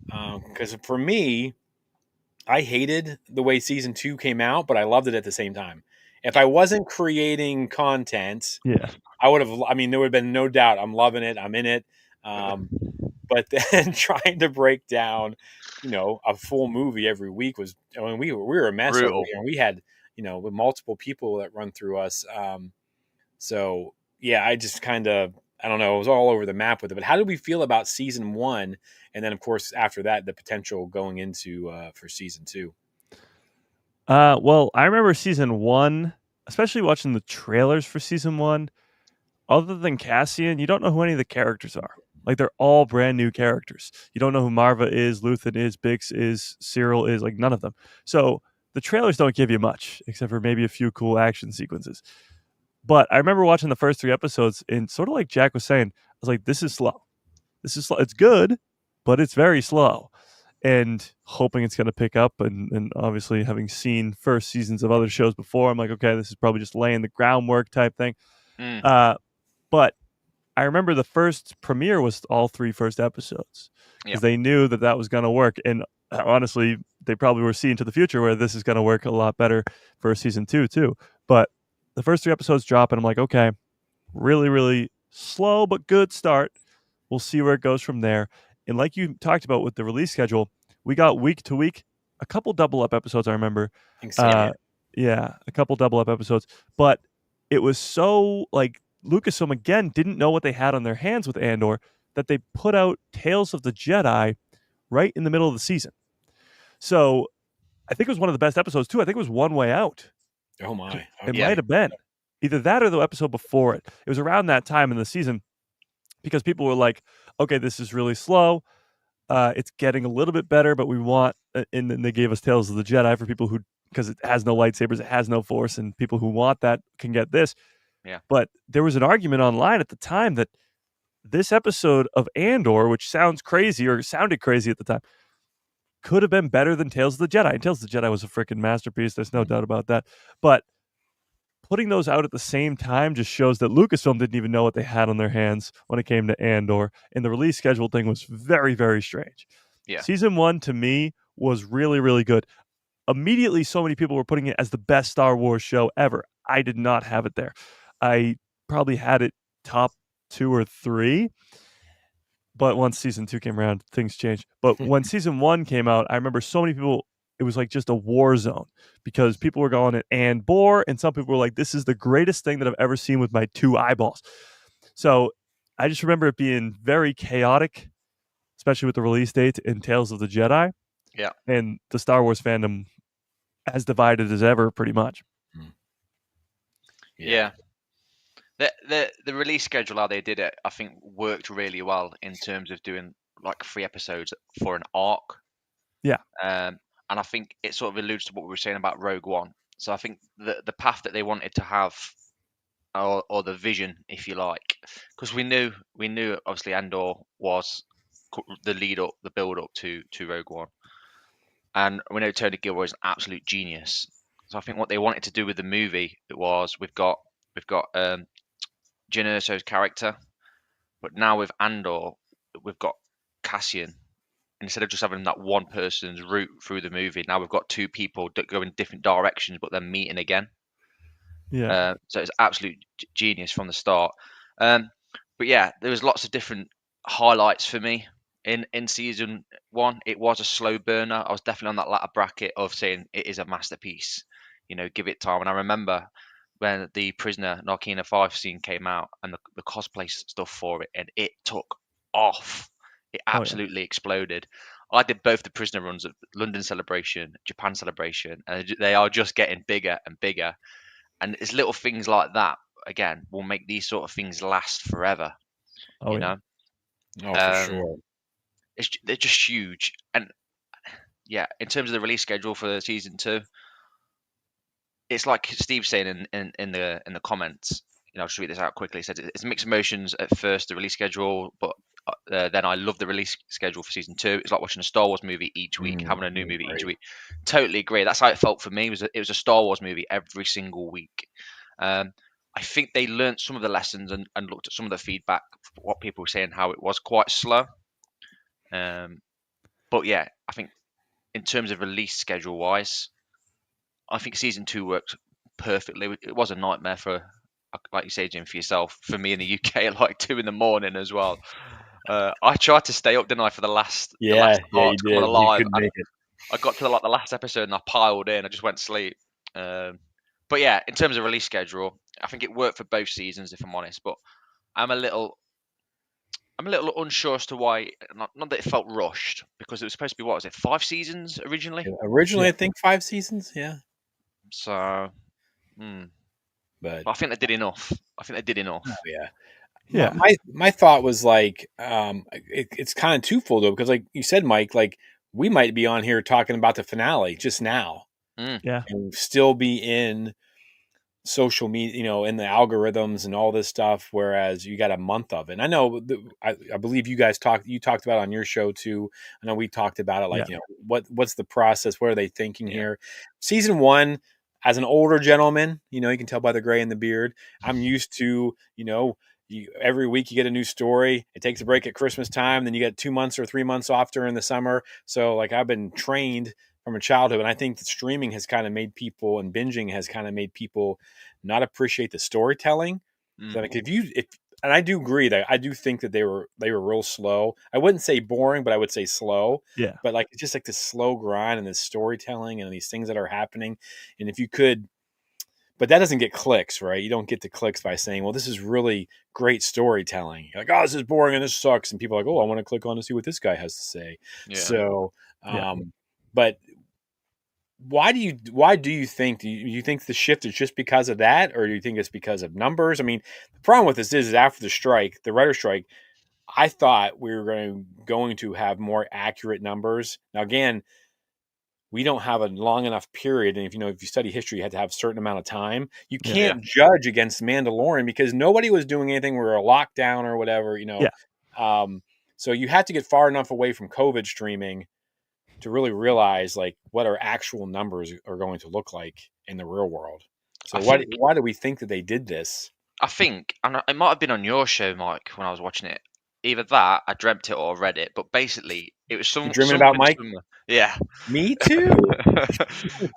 S5: Because for me, I hated the way season two came out, but I loved it at the same time. If I wasn't creating content,
S7: Yeah.
S5: I would have. I mean, there would have been no doubt. I'm loving it. I'm in it. But then trying to break down, a full movie every week was. I mean, we were a mess over
S6: Brutal.
S5: here. And we had, with multiple people that run through us. So yeah, I just kind of. I don't know. It was all over the map with it. But how did we feel about season one? And then, of course, after that, the potential going into for season two.
S7: Well, I remember season one, especially watching the trailers for season one. Other than Cassian, you don't know who any of the characters are. Like, they're all brand new characters. You don't know who Marva is, Luthen is, Bix is, Cyril is, like, none of them. So the trailers don't give you much, except for maybe a few cool action sequences. But I remember watching the first 3 episodes, and sort of like Jack was saying, I was like, this is slow. This is slow. It's good, but it's very slow. And hoping it's going to pick up. And obviously, having seen first seasons of other shows before, I'm like, okay, this is probably just laying the groundwork type thing. But I remember the first premiere was all 3 first episodes because they knew that was going to work. And honestly, they probably were seeing to the future where this is going to work a lot better for season 2 too. But the first 3 episodes drop, and I'm like, okay, really, really slow but good start. We'll see where it goes from there. And like you talked about with the release schedule, we got week to week a couple double up episodes. I remember, yeah, a couple double up episodes. But it was so like Lucasfilm again didn't know what they had on their hands with Andor that they put out Tales of the Jedi right in the middle of the season. So I think it was one of the best episodes too. I think it was One Way Out.
S5: Oh my!
S7: It might have been either that or the episode before it. It was around that time in the season because people were like, "Okay, this is really slow. It's getting a little bit better, but we want." And then they gave us Tales of the Jedi for people who, because it has no lightsabers, it has no Force, and people who want that can get this.
S6: Yeah.
S7: But there was an argument online at the time that this episode of Andor, which sounds crazy or sounded crazy at the time, could have been better than Tales of the Jedi. And Tales of the Jedi was a freaking masterpiece. There's no doubt about that. But putting those out at the same time just shows that Lucasfilm didn't even know what they had on their hands when it came to Andor. And the release schedule thing was very, very strange.
S6: Yeah.
S7: Season 1, to me, was really, really good. Immediately, so many people were putting it as the best Star Wars show ever. I did not have it there. I probably had it top 2 or 3. But once season 2 came around, things changed. But when season 1 came out, I remember so many people, it was like just a war zone because people were going at Andor, and some people were like, this is the greatest thing that I've ever seen with my 2 eyeballs. So I just remember it being very chaotic, especially with the release date in Tales of the Jedi.
S6: Yeah.
S7: And the Star Wars fandom as divided as ever, pretty much.
S6: Yeah. The release schedule, how they did it, I think worked really well in terms of doing like 3 episodes for an arc.
S7: Yeah.
S6: And I think it sort of alludes to what we were saying about Rogue One. So I think the path that they wanted to have, or the vision, if you like, because we knew obviously Andor was the lead up, the build up to Rogue One, and we know Tony Gilroy is an absolute genius. So I think what they wanted to do with the movie was we've got Jyn Erso's character, but now with Andor, we've got Cassian. Instead of just having that one person's route through the movie, now we've got 2 people that go in different directions, but then meeting again.
S7: Yeah.
S6: So it's absolute genius from the start. But yeah, there was lots of different highlights for me in season 1. It was a slow burner. I was definitely on that latter bracket of saying it is a masterpiece. Give it time. And I remember when the Prisoner Narkina 5 scene came out and the cosplay stuff for it, and it took off. It absolutely exploded. I did both the Prisoner runs at London Celebration, Japan Celebration, and they are just getting bigger and bigger. And it's little things like that, again, will make these sort of things last forever.
S5: Oh, for sure.
S6: They're just huge. And yeah, in terms of the release schedule for season 2, it's like Steve's saying in the comments. I'll just read this out quickly. He said it's mixed emotions at first, the release schedule, but then I love the release schedule for season 2. It's like watching a Star Wars movie each week, having a new movie each week. Totally agree. That's how it felt for me. It was a Star Wars movie every single week. I think they learned some of the lessons and looked at some of the feedback, what people were saying, how it was quite slow. But yeah, I think in terms of release schedule wise, I think season 2 worked perfectly. It was a nightmare for, like you say, Jim, for yourself. For me in the UK at like 2 in the morning as well. I tried to stay up, didn't I, for the last
S5: Yeah,
S6: part
S5: you
S6: to come on
S5: did. You
S6: alive,
S5: couldn't
S6: and
S5: make it.
S6: I got to the last episode and I piled in. I just went to sleep. But yeah, in terms of release schedule, I think it worked for both seasons, if I'm honest. But I'm a little unsure as to why. Not that it felt rushed, because it was supposed to be, what was it, 5 seasons originally?
S5: Originally,
S7: Yeah.
S5: I think 5 seasons. Yeah,
S6: So,
S5: but
S6: I think they did enough.
S5: oh, yeah.
S7: Yeah.
S5: My thought was like, it's kind of twofold though, because like you said, Mike, like we might be on here talking about the finale just now,
S7: Yeah.
S5: and still be in social media, in the algorithms and all this stuff, whereas you got a month of it. And I know I believe you talked about it on your show too. I know we talked about it, like,
S7: Yeah.
S5: what's the process, what are they thinking
S6: Yeah.
S5: here? Season 1, as an older gentleman, you can tell by the gray in the beard, I'm used to, every week you get a new story. It takes a break at Christmas time, then you get 2 months or 3 months off during the summer. So like I've been trained from a childhood, and I think that streaming has kind of made people, and binging has kind of made people not appreciate the storytelling. So like and I do agree that I do think that they were real slow. I wouldn't say boring, but I would say slow.
S7: Yeah.
S5: But like it's just like this slow grind and this storytelling and these things that are happening. And if you could, but that doesn't get clicks, right? You don't get the clicks by saying, well, this is really great storytelling. You're like, oh, this is boring and this sucks. And people are like, oh, I want to click on to see what this guy has to say.
S6: Yeah.
S5: So,
S7: Yeah.
S5: but why do you think you think the shift is just because of that, or do you think it's because of numbers? I mean, the problem with this is after the writer strike, I thought we were going to have more accurate numbers. Now again, we don't have a long enough period, and if you study history, you had to have a certain amount of time. You
S7: Yeah.
S5: can't judge against Mandalorian because nobody was doing anything. We were a lockdown or whatever,
S7: Yeah.
S5: So you had to get far enough away from COVID streaming to really realize like what our actual numbers are going to look like in the real world. So why do we think that they did this?
S6: I think, and it might have been on your show, Mike, when I was watching it. Either that, I dreamt it or read it, but basically, it was
S5: You dreaming about Mike?
S6: somewhere. Yeah,
S5: Me too.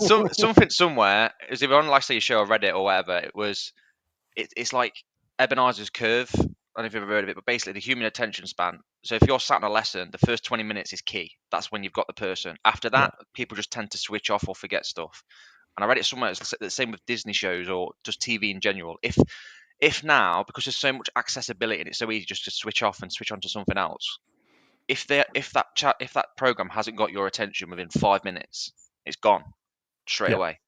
S6: something somewhere. It was either on, like, say, your show or Reddit or whatever. It's like Ebenezer's curve. I don't know if you've ever heard of it, but basically the human attention span. So if you're sat in a lesson, the first 20 minutes is key. That's when you've got the person. After that, people just tend to switch off or forget stuff. And I read it somewhere. It's the same with Disney shows or just TV in general. If now, because there's so much accessibility and it's so easy just to switch off and switch on to something else, if that program hasn't got your attention within 5 minutes, it's gone straight away.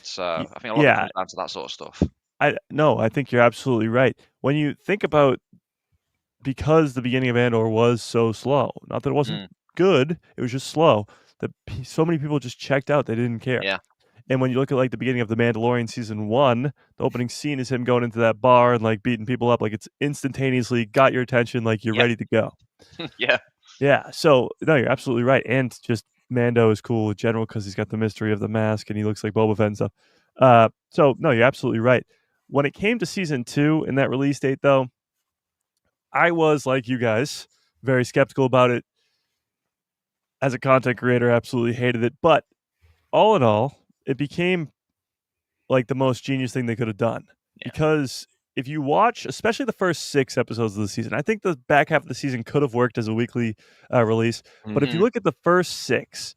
S6: So I think a lot of it comes down to that sort of stuff.
S7: I think you're absolutely right. When you think about, because the beginning of Andor was so slow, not that it wasn't good, it was just slow, that so many people just checked out. They didn't care.
S6: Yeah.
S7: And when you look at like the beginning of The Mandalorian season 1, the opening scene is him going into that bar and like beating people up. Like it's instantaneously got your attention, like you're ready to go.
S6: Yeah.
S7: Yeah. So no, you're absolutely right. And just Mando is cool in general because he's got the mystery of the mask and he looks like Boba Fett and stuff. So no, you're absolutely right. When it came to season 2 and that release date, though, I was like you guys, very skeptical about it. As a content creator, absolutely hated it. But all in all, it became like the most genius thing they could have done. Yeah. Because if you watch, especially the first 6 episodes of the season, I think the back half of the season could have worked as a weekly release. But if you look at the first 6,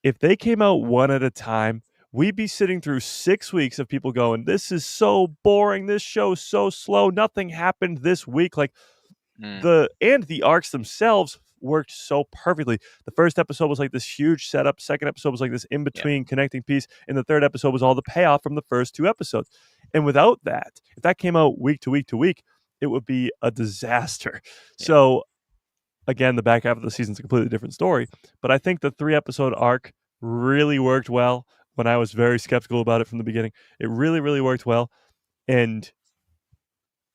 S7: if they came out one at a time, we'd be sitting through 6 weeks of people going, this is so boring. This show's so slow. Nothing happened this week. Like the arcs themselves worked so perfectly. The first episode was like this huge setup. Second episode was like this in-between connecting piece. And the third episode was all the payoff from the first 2 episodes. And without that, if that came out week to week to week, it would be a disaster. So again, the back half of the season's a completely different story. But I think the 3-episode arc really worked well when I was very skeptical about it from the beginning. It really, really worked well. And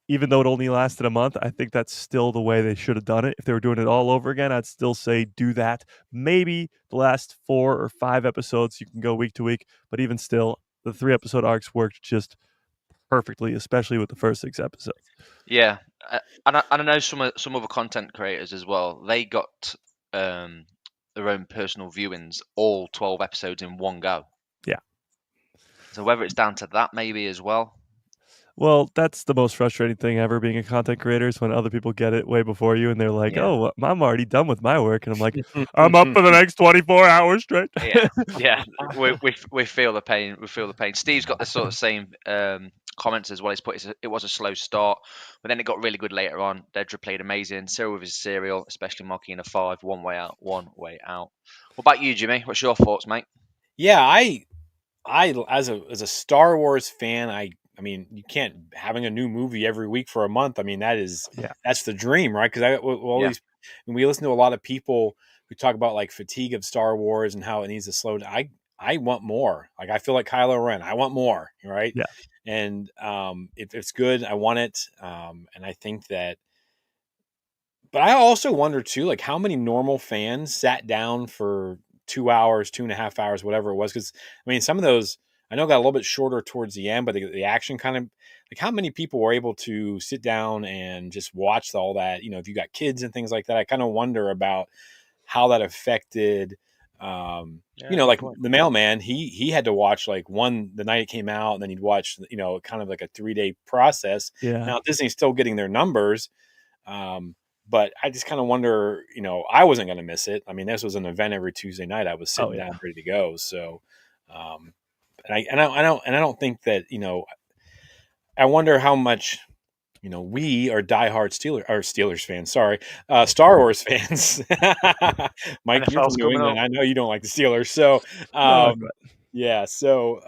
S7: even though it only lasted a month, I think that's still the way they should have done it. If they were doing it all over again, I'd still say do that. Maybe the last 4 or 5 episodes, you can go week to week. But even still, the 3-episode arcs worked just perfectly, especially with the first 6 episodes.
S6: Yeah, and I know some other content creators as well. They got their own personal viewings, all 12 episodes in one go.
S7: Yeah.
S6: So whether it's down to that maybe as well.
S7: Well, that's the most frustrating thing ever being a content creator is when other people get it way before you and they're like,
S6: Yeah.
S7: oh, I'm already done with my work. And I'm like, I'm up for the next 24 hours straight.
S6: Yeah, we feel the pain. We feel the pain. Steve's got the sort of same comments as well. He's put it was a slow start, but then it got really good later on. Dedra played amazing. Cyril with his serial, especially marking a 5, one way out, one way out. What about you, Jimmy? What's your thoughts, mate?
S5: Yeah, I as a Star Wars fan, I mean, you can't having a new movie every week for a month. I mean, that's the dream, right? Because when we listen to a lot of people who talk about like fatigue of Star Wars and how it needs to slow down. I want more. Like I feel like Kylo Ren. I want more, right?
S7: Yeah.
S5: And if it's good, I want it. And I think that. But I also wonder too, like how many normal fans sat down for 2 hours, 2.5 hours, whatever it was. Because I mean, some of those I know got a little bit shorter towards the end, but the action kind of like how many people were able to sit down and just watch all that. You know, if you got kids and things like that, I kind of wonder about how that affected. You know, like the mailman, he had to watch like one the night it came out, and then he'd watch, you know, kind of like a 3-day process.
S7: Yeah.
S5: Now Disney's still getting their numbers. But I just kind of wonder, you know, I wasn't going to miss it. I mean, this was an event every Tuesday night. I was sitting down ready to go. So, and I don't think that, you know, I wonder how much, you know, we are diehard Steelers fans. Sorry, Star Wars fans. Mike, you're from New England. I know you don't like the Steelers. So, yeah. So,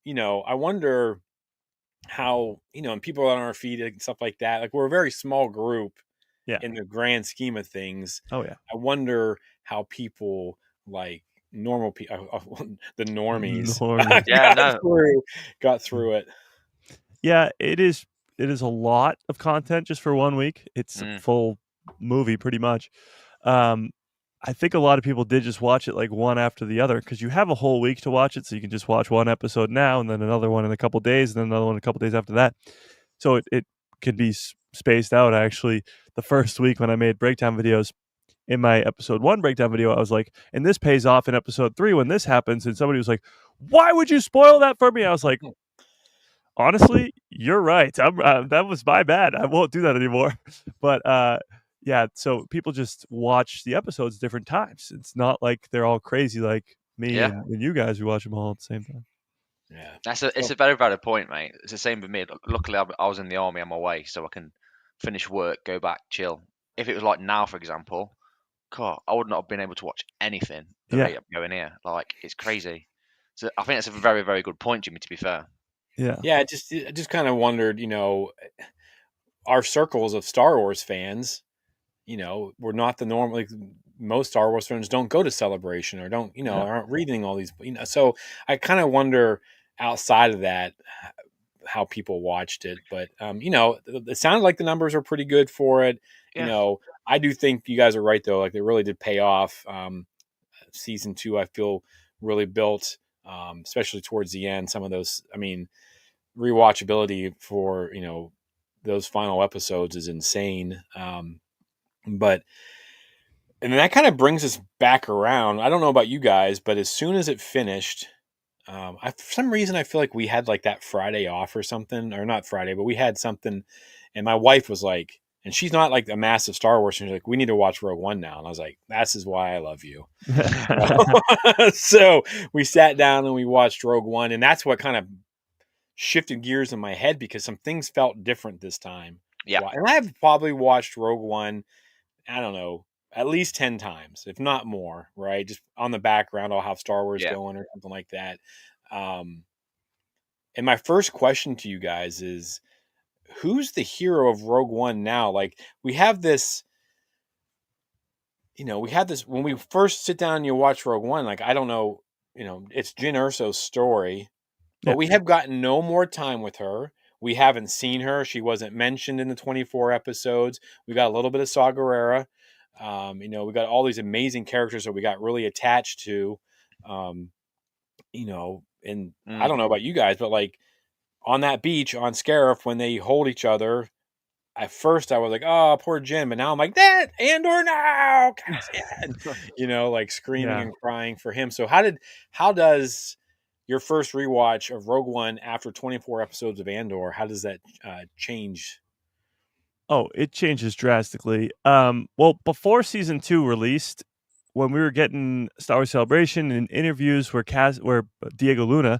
S5: you know, I wonder how, you know, and people on our feed and stuff like that. Like we're a very small group.
S7: Yeah.
S5: In the grand scheme of things.
S7: Oh yeah.
S5: I wonder how people like normal people, the normies, got through it.
S7: Yeah, it is a lot of content just for 1 week. It's a full movie pretty much. I think a lot of people did just watch it like one after the other because you have a whole week to watch it, so you can just watch one episode now and then another one in a couple days and then another one a couple days after that. So it can be spaced out. Actually, the first week when I made breakdown videos, in my episode 1 breakdown video, I was like, and this pays off in episode 3 when this happens. And somebody was like, why would you spoil that for me? I was like, honestly, you're right. That was my bad. I won't do that anymore. But yeah, so people just watch the episodes different times. It's not like they're all crazy like me and you guys who watch them all at the same time.
S6: Yeah, it's a very valid point, mate. It's the same with me. Luckily, I was in the army on my way, so I can finish work, go back, chill. If it was like now, for example, God, I would not have been able to watch anything the rate I'm going here. Like it's crazy. So I think that's a very, very good point, Jimmy. To be fair.
S5: Yeah. I just kind of wondered, you know, our circles of Star Wars fans, you know, we're not the normal. Like, most Star Wars fans don't go to Celebration or don't, you know, aren't reading all these. You know, so I kind of wonder outside of that how people watched it, but you know, it sounded like the numbers were pretty good for it. You know, I do think you guys are right though. Like they really did pay off. Season 2, I feel really built, especially towards the end. Some of those, I mean, rewatchability for, you know, those final episodes is insane. But and that kind of brings us back around. I don't know about you guys, but as soon as it finished, for some reason I feel like we had like that Friday off or something, or not Friday, but we had something, and my wife was like, and she's not like a massive Star Wars fan. She's like, we need to watch Rogue One now, and I was like, this is why I love you. So we sat down and we watched Rogue One, and that's what kind of shifted gears in my head because some things felt different this time.
S6: Yeah,
S5: and I've probably watched Rogue One, I don't know, at least 10 times, if not more, right? Just on the background, I'll have Star Wars going or something like that. And my first question to you guys is, who's the hero of Rogue One now? Like, we have this we had this when we first sit down and you watch Rogue One. Like, I don't know, it's Jyn Erso's story, but
S7: Yeah.
S5: we have gotten no more time with her. We haven't seen her. She wasn't mentioned in the 24 episodes. We got a little bit of Saw Gerrera. We got all these amazing characters that we got really attached to. And I don't know about you guys, but like on that beach on Scarif when they hold each other, at first I was like, oh, poor Jim. But now I'm like, that Andor now, Cassian, like screaming
S7: Yeah.
S5: and crying for him. So how does your first rewatch of Rogue One after 24 episodes of Andor, how does that change?
S7: Oh, it changes drastically. Well, before season 2 released, when we were getting Star Wars Celebration and interviews where Diego Luna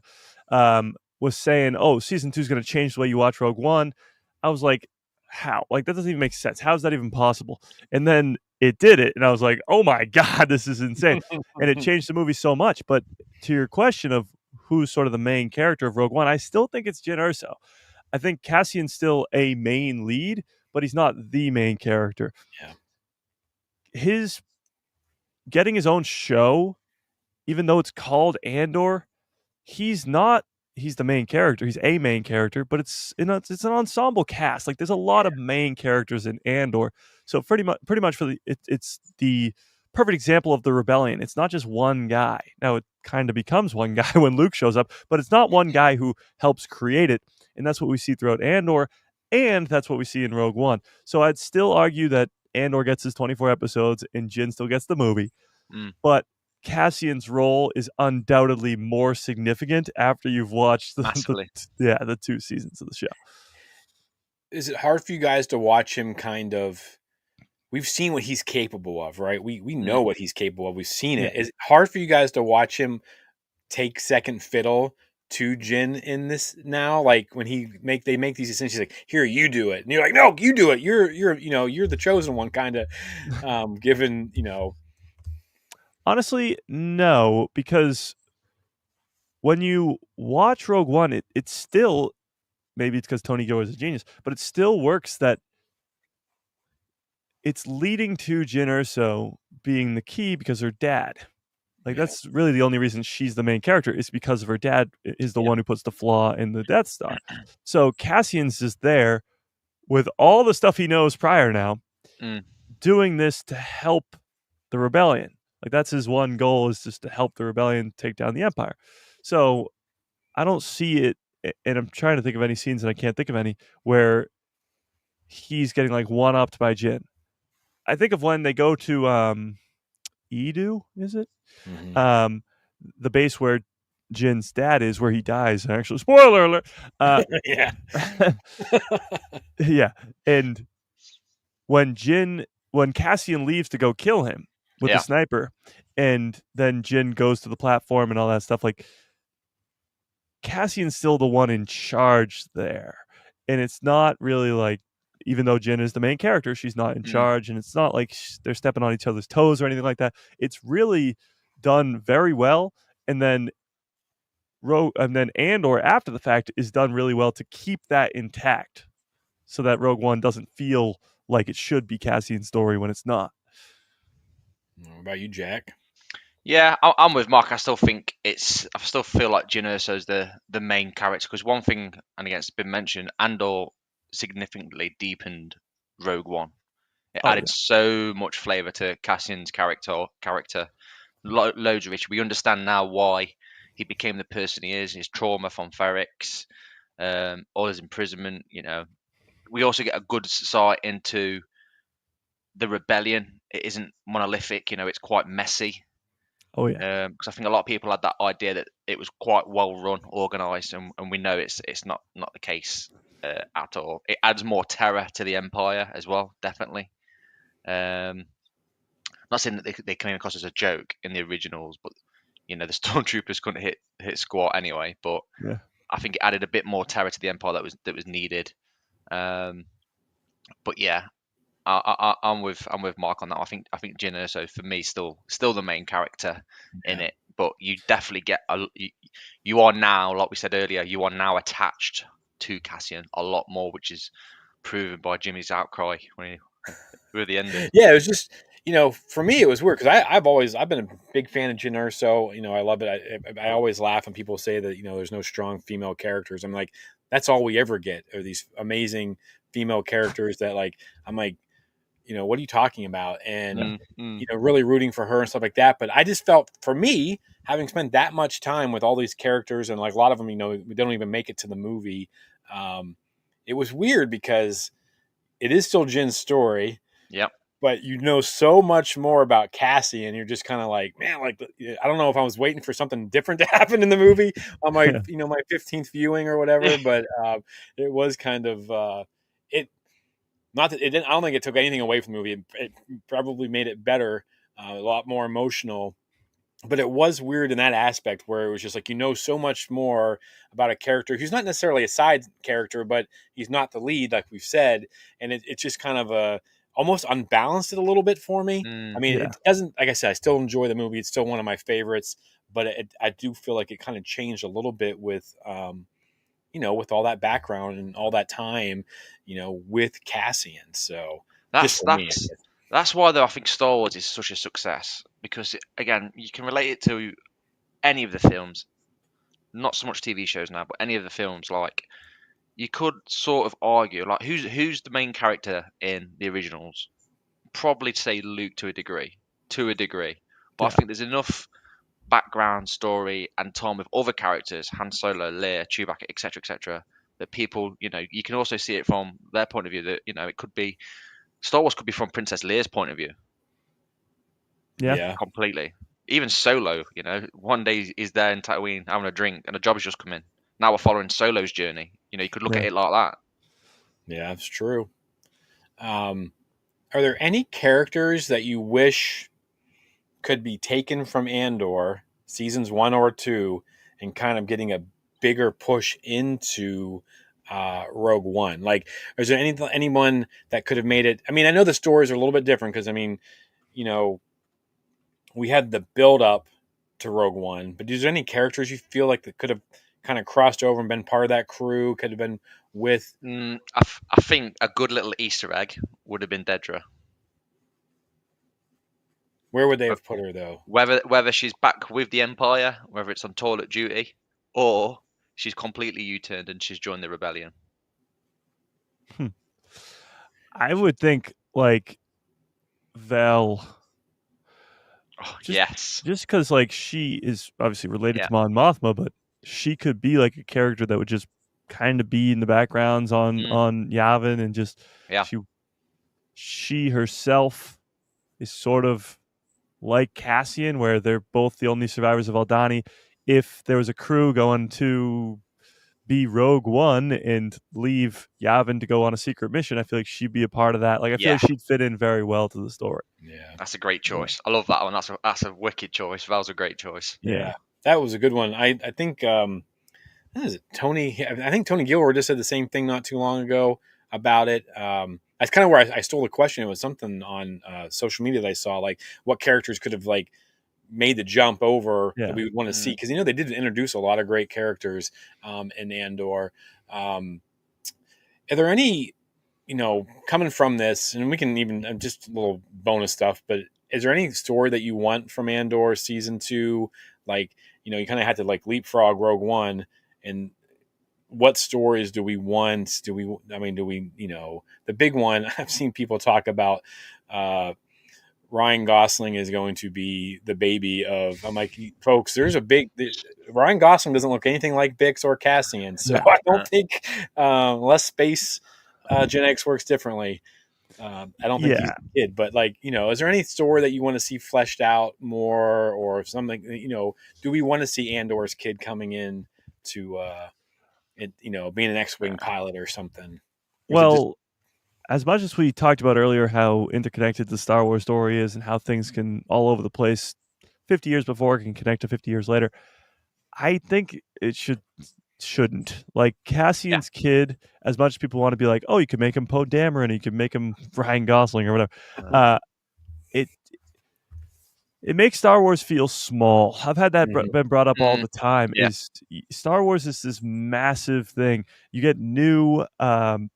S7: was saying, "Oh, season 2 is going to change the way you watch Rogue One," I was like, "How? Like that doesn't even make sense. How is that even possible?" And then it did it, and I was like, "Oh my god, this is insane!" And it changed the movie so much. But to your question of who's sort of the main character of Rogue One, I still think it's Jyn Erso. I think Cassian's still a main lead, but he's not the main character.
S5: Yeah.
S7: His getting his own show, even though it's called Andor, he's not. He's the main character. He's a main character, but it's an ensemble cast. Like there's a lot of main characters in Andor, so pretty much for it's the perfect example of the rebellion. It's not just one guy. Now it kind of becomes one guy when Luke shows up, but it's not one guy who helps create it, and that's what we see throughout Andor, and that's what we see in Rogue One. So I'd still argue that Andor gets his 24 episodes and Jyn still gets the movie, but Cassian's role is undoubtedly more significant after you've watched the 2 seasons of the show.
S5: Is it hard for you guys to watch him kind of? We've seen what he's capable of, right? We know what he's capable of. We've seen it. Is it hard for you guys to watch him take second fiddle to Jyn in this now? Like when they make these decisions, he's like, "Here, you do it," and you're like, "No, you do it. You're the chosen one," kind of. Given
S7: Honestly, no, because when you watch Rogue One, it's still, maybe it's because Tony Gilroy is a genius, but it still works that it's leading to Jyn Erso being the key because her dad. Like that's really the only reason she's the main character is because of her dad is the one who puts the flaw in the Death Star. So Cassian's just there with all the stuff he knows prior now, doing this to help the rebellion. Like that's his one goal is just to help the rebellion take down the Empire. So I don't see it, and I'm trying to think of any scenes and I can't think of any where he's getting like one-upped by Jyn. I think of when they go to Edu, is it?
S5: Mm-hmm.
S7: The base where Jin's dad is, where he dies. Actually, spoiler alert.
S5: Yeah,
S7: yeah. And when Cassian leaves to go kill him with the sniper, and then Jyn goes to the platform and all that stuff, like Cassian's still the one in charge there, and it's not really like. Even though Jyn is the main character, she's not in charge, and it's not like they're stepping on each other's toes or anything like that. It's really done very well, and then Andor after the fact is done really well to keep that intact, so that Rogue One doesn't feel like it should be Cassian's story when it's not.
S5: What about you, Jack?
S6: Yeah, I'm with Mark. I still feel like Jyn Erso's the main character because one thing, and again, it's been mentioned, Andor significantly deepened Rogue One. It added so much flavor to Cassian's character. Loads of it. We understand now why he became the person he is. His trauma from Ferrix, all his imprisonment. We also get a good sight into the rebellion. It isn't monolithic. It's quite messy.
S7: Oh yeah.
S6: Because I think a lot of people had that idea that it was quite well run, organised, and we know it's not the case at all. It adds more terror to the Empire as well, definitely. Not saying that they came across as a joke in the originals, but the stormtroopers couldn't hit squat anyway. But I think it added a bit more terror to the Empire that was needed. But yeah, I'm with Mark on that. I think Jyn Erso for me still the main character in it, but you definitely get you are now, like we said earlier, you are now attached to Cassian a lot more, which is proven by Jimmy's outcry with the ending.
S5: Yeah, it was just For me, it was weird because I've been a big fan of Jyn Erso. I love it. I always laugh when people say that there's no strong female characters. I'm like, that's all we ever get are these amazing female characters that like I'm like, what are you talking about? And really rooting for her and stuff like that. But I just felt for me, having spent that much time with all these characters and like a lot of them, we don't even make it to the movie. It was weird because it is still Jin's story.
S6: Yep.
S5: But so much more about Cassie, and you're just kind of like, man, like I don't know if I was waiting for something different to happen in the movie on my, my 15th viewing or whatever. But it was kind of it. Not that it didn't. I don't think it took anything away from the movie. It probably made it better, a lot more emotional. But it was weird in that aspect where it was just like so much more about a character who's not necessarily a side character, but he's not the lead, like we've said, and it's just kind of almost unbalanced it a little bit for me. I mean, it doesn't, like I said, I still enjoy the movie. It's still one of my favorites, but I do feel like it kind of changed a little bit with, with all that background and all that time, with Cassian. So
S6: that's why though I think Star Wars is such a success, because again, you can relate it to any of the films, not so much TV shows now, but any of the films. Like, you could sort of argue, like, who's the main character in the originals? Probably say Luke to a degree. But I think there's enough background story and time with other characters, Han Solo, Leia, Chewbacca, etc., that people, you can also see it from their point of view. That it could be Star Wars could be from Princess Leia's point of view.
S7: Yeah,
S6: completely. Even Solo, one day he's there in Tatooine having a drink, and a job has just come in. Now we're following Solo's journey. You could look at it like that.
S5: Yeah, that's true. Are there any characters that you wish could be taken from Andor seasons 1 or 2 and kind of getting a bigger push into Rogue One? Like, is there anyone that could have made it? I mean, I know the stories are a little bit different because, I mean, we had the build up to Rogue One, but is there any characters you feel like that could have kind of crossed over and been part of that crew, could have been with?
S6: I think a good little Easter egg would have been Dedra.
S5: Where would they have put her, though?
S6: Whether she's back with the Empire, whether it's on toilet duty, or she's completely U-turned and she's joined the rebellion.
S7: I would think like Val.
S6: Yes.
S7: Just because like she is obviously related to Mon Mothma, but she could be like a character that would just kind of be in the backgrounds on Yavin, and just she herself is sort of like Cassian, where they're both the only survivors of Aldhani. If there was a crew going to be Rogue One and leave Yavin to go on a secret mission, I feel like she'd be a part of that. Like, I feel like she'd fit in very well to the story.
S5: Yeah,
S6: that's a great choice. I love that one. That's a wicked choice. That was a great choice.
S5: Yeah, that was a good one. I think what is it, Tony? I think Tony Gilroy just said the same thing not too long ago about it. That's kind of where I stole the question. It was something on social media that I saw, like what characters could have like made the jump over that we would want to see, because they did introduce a lot of great characters in Andor. Are there any, coming from this, and we can even just a little bonus stuff, but is there any story that you want from Andor season 2? Like, you kind of had to like leapfrog Rogue One, and what stories do we want? Do we, the big one I've seen people talk about, Ryan Gosling is going to be the baby of. I'm like, folks, Ryan Gosling doesn't look anything like Bix or Cassian, so I don't think unless space genetics works differently. I don't think he's a kid, but like, is there any story that you want to see fleshed out more, or something? Do we want to see Andor's kid coming in to, being an X-wing pilot or something?
S7: Well, as much as we talked about earlier how interconnected the Star Wars story is and how things can all over the place 50 years before can connect to 50 years later, I think it shouldn't. Like, Cassian's kid, as much as people want to be like, oh, you could make him Poe Dameron, you could make him Ryan Gosling or whatever. It makes Star Wars feel small. I've had that been brought up all the time.
S6: Yeah.
S7: Is Star Wars is this massive thing. You get new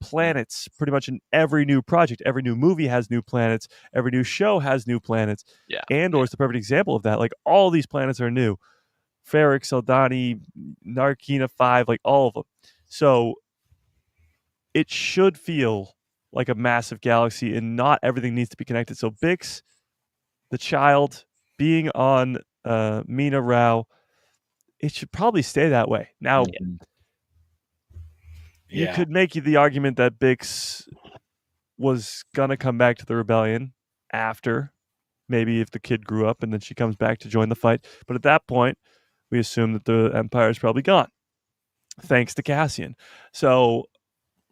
S7: planets pretty much in every new project. Every new movie has new planets. Every new show has new planets.
S6: Yeah.
S7: Andor is the perfect example of that. Like all these planets are new. Ferric, Saldani, Narkina 5, like all of them. So it should feel like a massive galaxy and not everything needs to be connected. So Bix, the child, being on Mina Rao, it should probably stay that way. Now, you could make the argument that Bix was going to come back to the rebellion after, maybe if the kid grew up and then she comes back to join the fight. But at that point, we assume that the Empire is probably gone, thanks to Cassian. So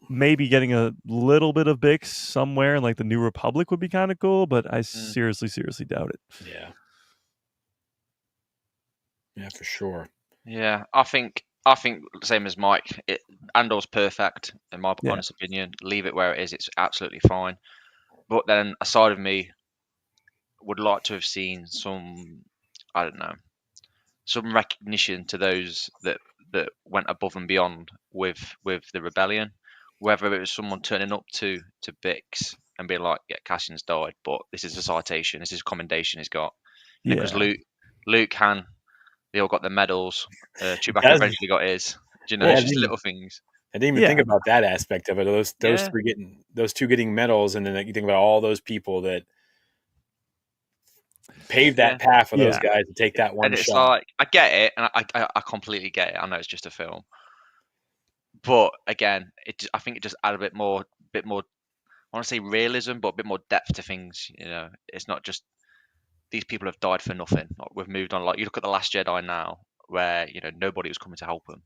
S7: maybe getting a little bit of Bix somewhere in like the New Republic would be kind of cool, but I seriously doubt it.
S5: Yeah, for sure.
S6: Yeah, I think same as Mike. Andor's perfect in my honest opinion. Leave it where it is. It's absolutely fine. But then a side of me would like to have seen some, I don't know, some recognition to those that went above and beyond with the rebellion. Whether it was someone turning up to Bix and being like, "Yeah, Cassian's died, but this is a citation. This is a commendation he's got." Because Luke, Han, they all got their medals. Chewbacca eventually got his. Do you know, it's just little things.
S5: I didn't even think about that aspect of it. Those two getting medals, and then you think about all those people that paved that path for those guys to take that one
S6: and it's
S5: shot.
S6: Like, I get it, and I completely get it. I know it's just a film, but again, I think it just added a bit more. I want to say realism, but a bit more depth to things. You know, it's not just these people have died for nothing. Like, we've moved on. Like, you look at The Last Jedi now, where nobody was coming to help them.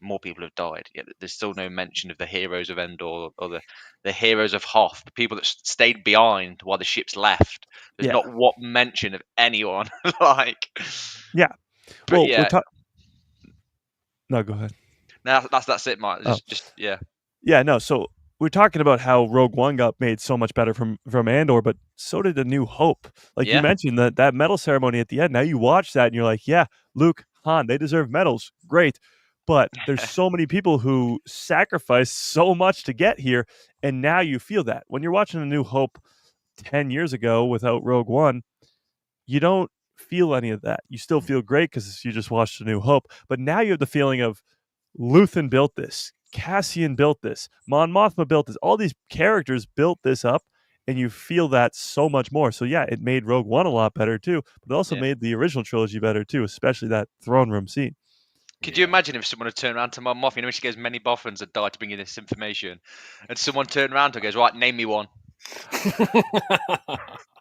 S6: More people have died. Yet there's still no mention of the heroes of Endor or the heroes of Hoth, the people that stayed behind while the ships left. There's not what mention of anyone. Like,
S7: but well, no, go ahead.
S6: No, that's it, Mike.
S7: No. So we're talking about how Rogue One got made so much better from Andor, but so did A New Hope. Like you mentioned, that medal ceremony at the end. Now you watch that and you're like, yeah, Luke, Han, they deserve medals. Great. But there's so many people who sacrificed so much to get here, and now you feel that. When you're watching A New Hope 10 years ago without Rogue One, you don't feel any of that. You still feel great because you just watched A New Hope, but now you have the feeling of Luthen built this, Cassian built this, Mon Mothma built this. All these characters built this up, and you feel that so much more. So yeah, it made Rogue One a lot better too, but it also made the original trilogy better too, especially that throne room scene.
S6: Could you imagine if someone had turned around to Mon Mothma, when she goes, many Boffins had died to bring you this information, and someone turned around to her and goes, right, name me one.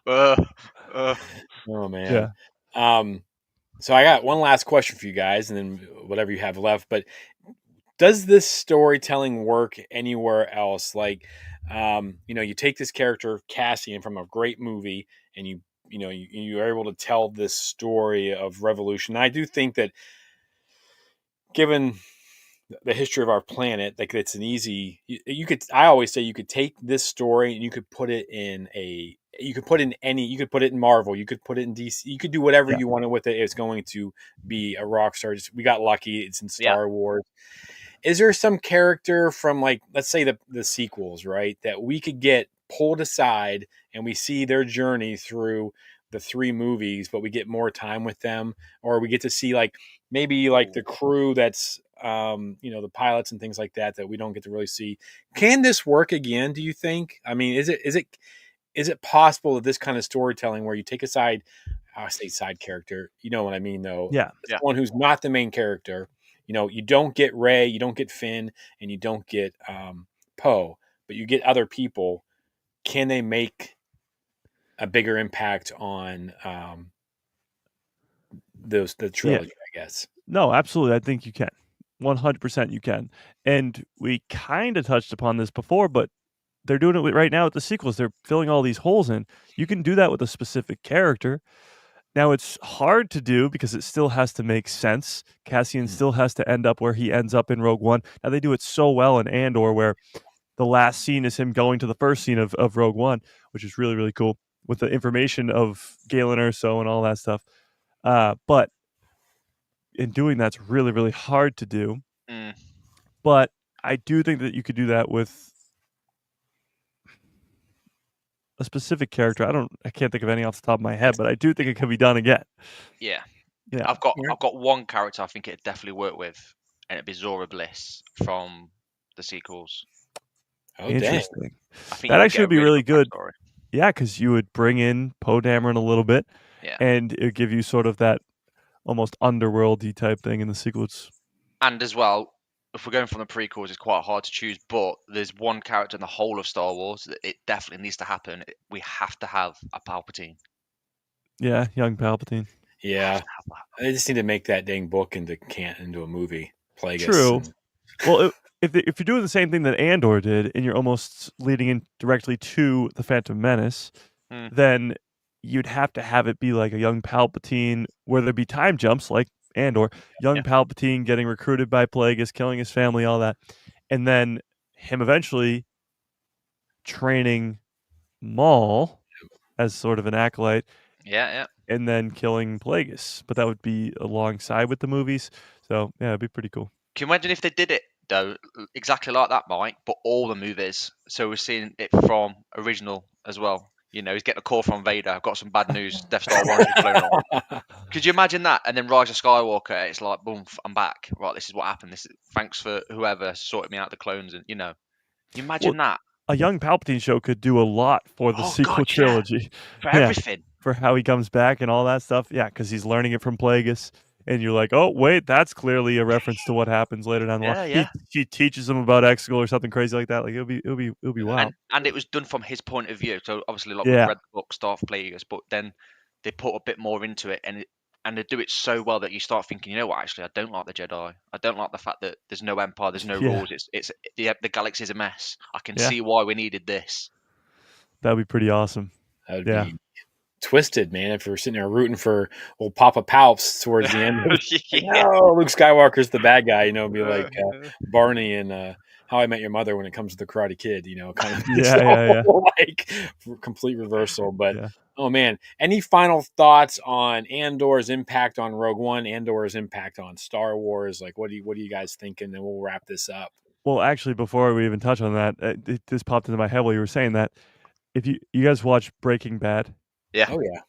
S5: Oh man. Yeah. So I got one last question for you guys, and then whatever you have left. But does this storytelling work anywhere else? Like, you take this character Cassian from a great movie, and you are able to tell this story of revolution. And I do think that, given the history of our planet, like it's an easy. I always say you could take this story and you could put it in You could put it in Marvel. You could put it in DC. You could do whatever you wanted with it. It's going to be a rock star. We got lucky. It's in Star Wars. Is there some character from, like, let's say the sequels, right, that we could get pulled aside and we see their journey through the 3 movies, but we get more time with them, or we get to see maybe the crew that's the pilots and things like that we don't get to really see. Can this work again, do you think? I mean, is it possible that this kind of storytelling where you take aside, I say side character, you know what I mean, though?
S7: Yeah.
S5: Someone who's not the main character, you don't get Rey, you don't get Finn, and you don't get Poe, but you get other people. Can they make a bigger impact on the trilogy, I guess?
S7: No, absolutely. I think you can. 100% you can. And we kind of touched upon this before, but they're doing it right now with the sequels. They're filling all these holes in. You can do that with a specific character. Now, it's hard to do because it still has to make sense. Cassian still has to end up where he ends up in Rogue One. Now, they do it so well in Andor, where the last scene is him going to the first scene of Rogue One, which is really, really cool. with the information of Galen Erso and all that stuff. But in doing that's really, really hard to do.
S6: Mm.
S7: But I do think that you could do that with a specific character. I can't think of any off the top of my head, but I do think it can be done again.
S6: Yeah.
S7: Yeah.
S6: I've got one character I think it'd definitely work with, and it'd be Zora Bliss from the sequels.
S5: Oh, dang.
S7: Interesting.
S6: I think
S7: That
S6: you'd
S7: actually
S6: get a
S7: would be really good.
S6: backstory.
S7: Yeah, because you would bring in Poe Dameron a little bit,
S6: Yeah.
S7: and it would give you sort of that almost underworldy type thing in the sequels.
S6: And as well, if we're going from the prequels, it's quite hard to choose, but there's one character in the whole of Star Wars that it definitely needs to happen. We have to have a Palpatine.
S7: Yeah, young Palpatine.
S5: Yeah, they just need to make that dang book into a movie. Plagueis.
S7: True. Well, if you're doing the same thing that Andor did, and you're almost leading in directly to the Phantom Menace, then you'd have to have it be like a young Palpatine, where there'd be time jumps like Andor, young Palpatine getting recruited by Plagueis, killing his family, all that, and then him eventually training Maul as sort of an acolyte.
S6: Yeah.
S7: And then killing Plagueis, but that would be alongside with the movies. So yeah, it'd be pretty cool.
S6: Can you imagine if they did it though, exactly like that, Mike, but all the movies? So we're seeing it from original as well. You know, he's getting a call from Vader. I've got some bad news. Death Star 1's been blown up. Could you imagine that? And then Rise of Skywalker, it's like, boom, I'm back. Right, this is what happened. Thanks for whoever sorted me out the clones, and you imagine that.
S7: A young Palpatine show could do a lot for the sequel trilogy.
S6: For everything.
S7: For how he comes back and all that stuff. Yeah, because he's learning it from Plagueis. And you're like, oh, wait, that's clearly a reference to what happens later down the line.
S6: Yeah.
S7: He teaches him about Exegol or something crazy like that. Like it'll be wild.
S6: And it was done from his point of view. So obviously, like we've read the book, Star Plagueis, but then they put a bit more into it, and they do it so well that you start thinking, you know what? Actually, I don't like the Jedi. I don't like the fact that there's no Empire, there's no rules. It's the galaxy's a mess. I can see why we needed this.
S7: That'd be pretty awesome.
S5: That would be twisted, man. If you're sitting there rooting for old Papa Palps towards the end, no, Luke Skywalker's the bad guy. Be like Barney in How I Met Your Mother when it comes to the Karate Kid. Kind of like complete reversal. But oh man, any final thoughts on Andor's impact on Rogue One? Andor's impact on Star Wars? Like, what are you guys thinking? And we'll wrap this up.
S7: Well, actually, before we even touch on that, this popped into my head while you were saying that. If you guys watch Breaking Bad.
S6: Yeah.
S5: Oh yeah.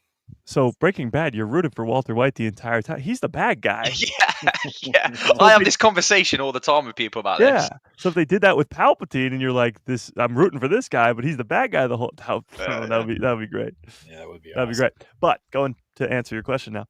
S7: So Breaking Bad, you're rooting for Walter White the entire time. He's the bad guy.
S6: Yeah. I have this conversation all the time with people about this.
S7: Yeah. So if they did that with Palpatine, and you're like, I'm rooting for this guy, but he's the bad guy the whole time. That would be great.
S5: Yeah, that would be.
S7: That'd be great. But going to answer your question now,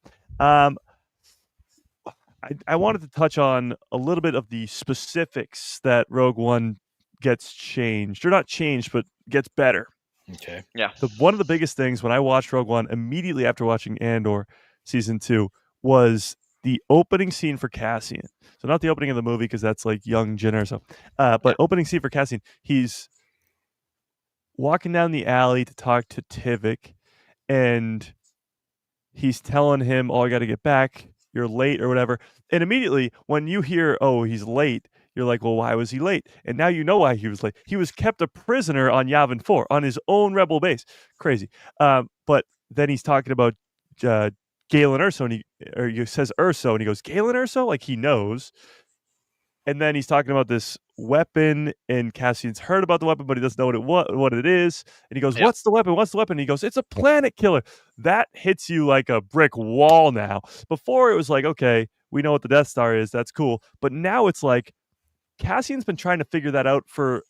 S7: I wanted to touch on a little bit of the specifics that Rogue One gets changed, or not changed, but gets better.
S5: Okay.
S6: Yeah.
S7: One of the biggest things when I watched Rogue One immediately after watching Andor season 2 was the opening scene for Cassian. So not the opening of the movie because that's like young Jyn or so, but opening scene for Cassian. He's walking down the alley to talk to Tivik, and he's telling him, "Oh, I got to get back. You're late," or whatever. And immediately when you hear, "Oh, he's late," you're like, well, why was he late? And now you know why he was late. He was kept a prisoner on Yavin 4, on his own rebel base. Crazy. But then he's talking about Galen Erso, and he says Erso, and he goes, Galen Erso? Like he knows. And then he's talking about this weapon, and Cassian's heard about the weapon, but he doesn't know what it is. And he goes, what's the weapon? What's the weapon? And he goes, it's a planet killer. That hits you like a brick wall now. Before it was like, okay, we know what the Death Star is. That's cool. But now it's like, Cassian's been trying to figure that out for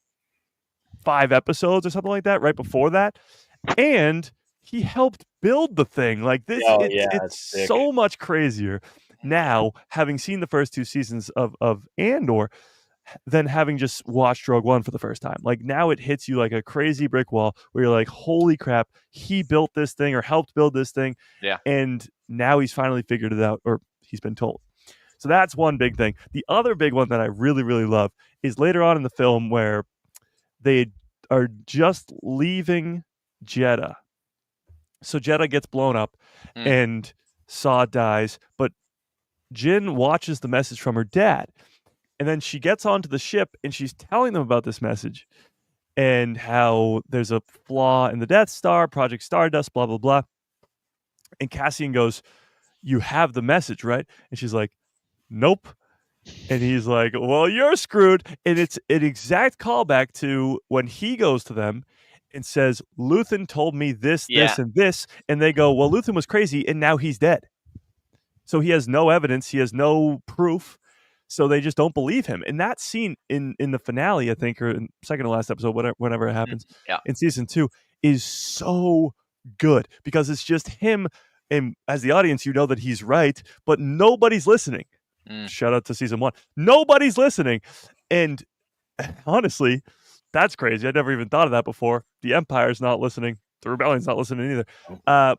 S7: 5 episodes or something like that, right before that. And he helped build the thing. Like this, it's so much crazier now, having seen the first 2 seasons of Andor, than having just watched Rogue One for the first time. Like now it hits you like a crazy brick wall where you're like, holy crap, he built this thing or helped build this thing.
S6: Yeah.
S7: And now he's finally figured it out, or he's been told. So that's one big thing. The other big one that I really, really love is later on in the film where they are just leaving Jeddah. So Jeddah gets blown up and Saw dies, but Jyn watches the message from her dad. And then she gets onto the ship and she's telling them about this message. and how there's a flaw in the Death Star, Project Stardust, blah blah blah. And Cassian goes, "You have the message, right?" And she's like, "Nope." And he's like, "Well, you're screwed." And it's an exact callback to when he goes to them and says, "Luthen told me this,
S6: Yeah.
S7: this, and this." And they go, "Well, Luthen was crazy, and now he's dead." So he has no evidence. He has no proof. So they just don't believe him. And that scene in the finale, I think, or in second to last episode, whenever it happens,
S6: Yeah.
S7: in season 2, is so good because it's just him. And as the audience, you know that he's right, but nobody's listening. Shout out to season 1. Nobody's listening. And honestly, that's crazy. I never even thought of that before. The Empire's not listening. The Rebellion's not listening either.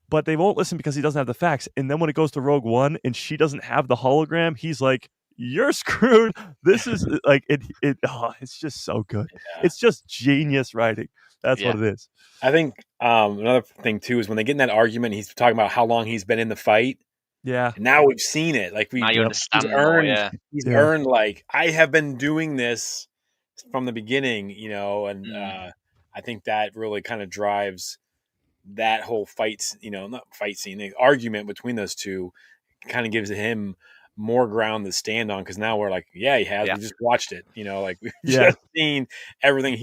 S7: But they won't listen because he doesn't have the facts. And then when it goes to Rogue One and she doesn't have the hologram, he's like, "You're screwed." This is like it's just so good.
S5: Yeah.
S7: It's just genius writing. That's
S6: Yeah.
S7: what it is.
S5: I think another thing too is when they get in that argument, he's talking about how long he's been in the fight.
S7: Yeah.
S5: And now we've seen it. Like
S6: Now you understand
S5: he's
S6: more,
S5: earned,
S6: yeah.
S5: he's
S7: Yeah.
S5: earned like I have been doing this from the beginning, you know, and I think that really kind of drives that whole not fight scene, the argument between those two kind of gives him more ground to stand on because now we're like, yeah, he has.
S6: Yeah.
S5: We just watched it, you know, like we've
S7: Yeah.
S5: just seen everything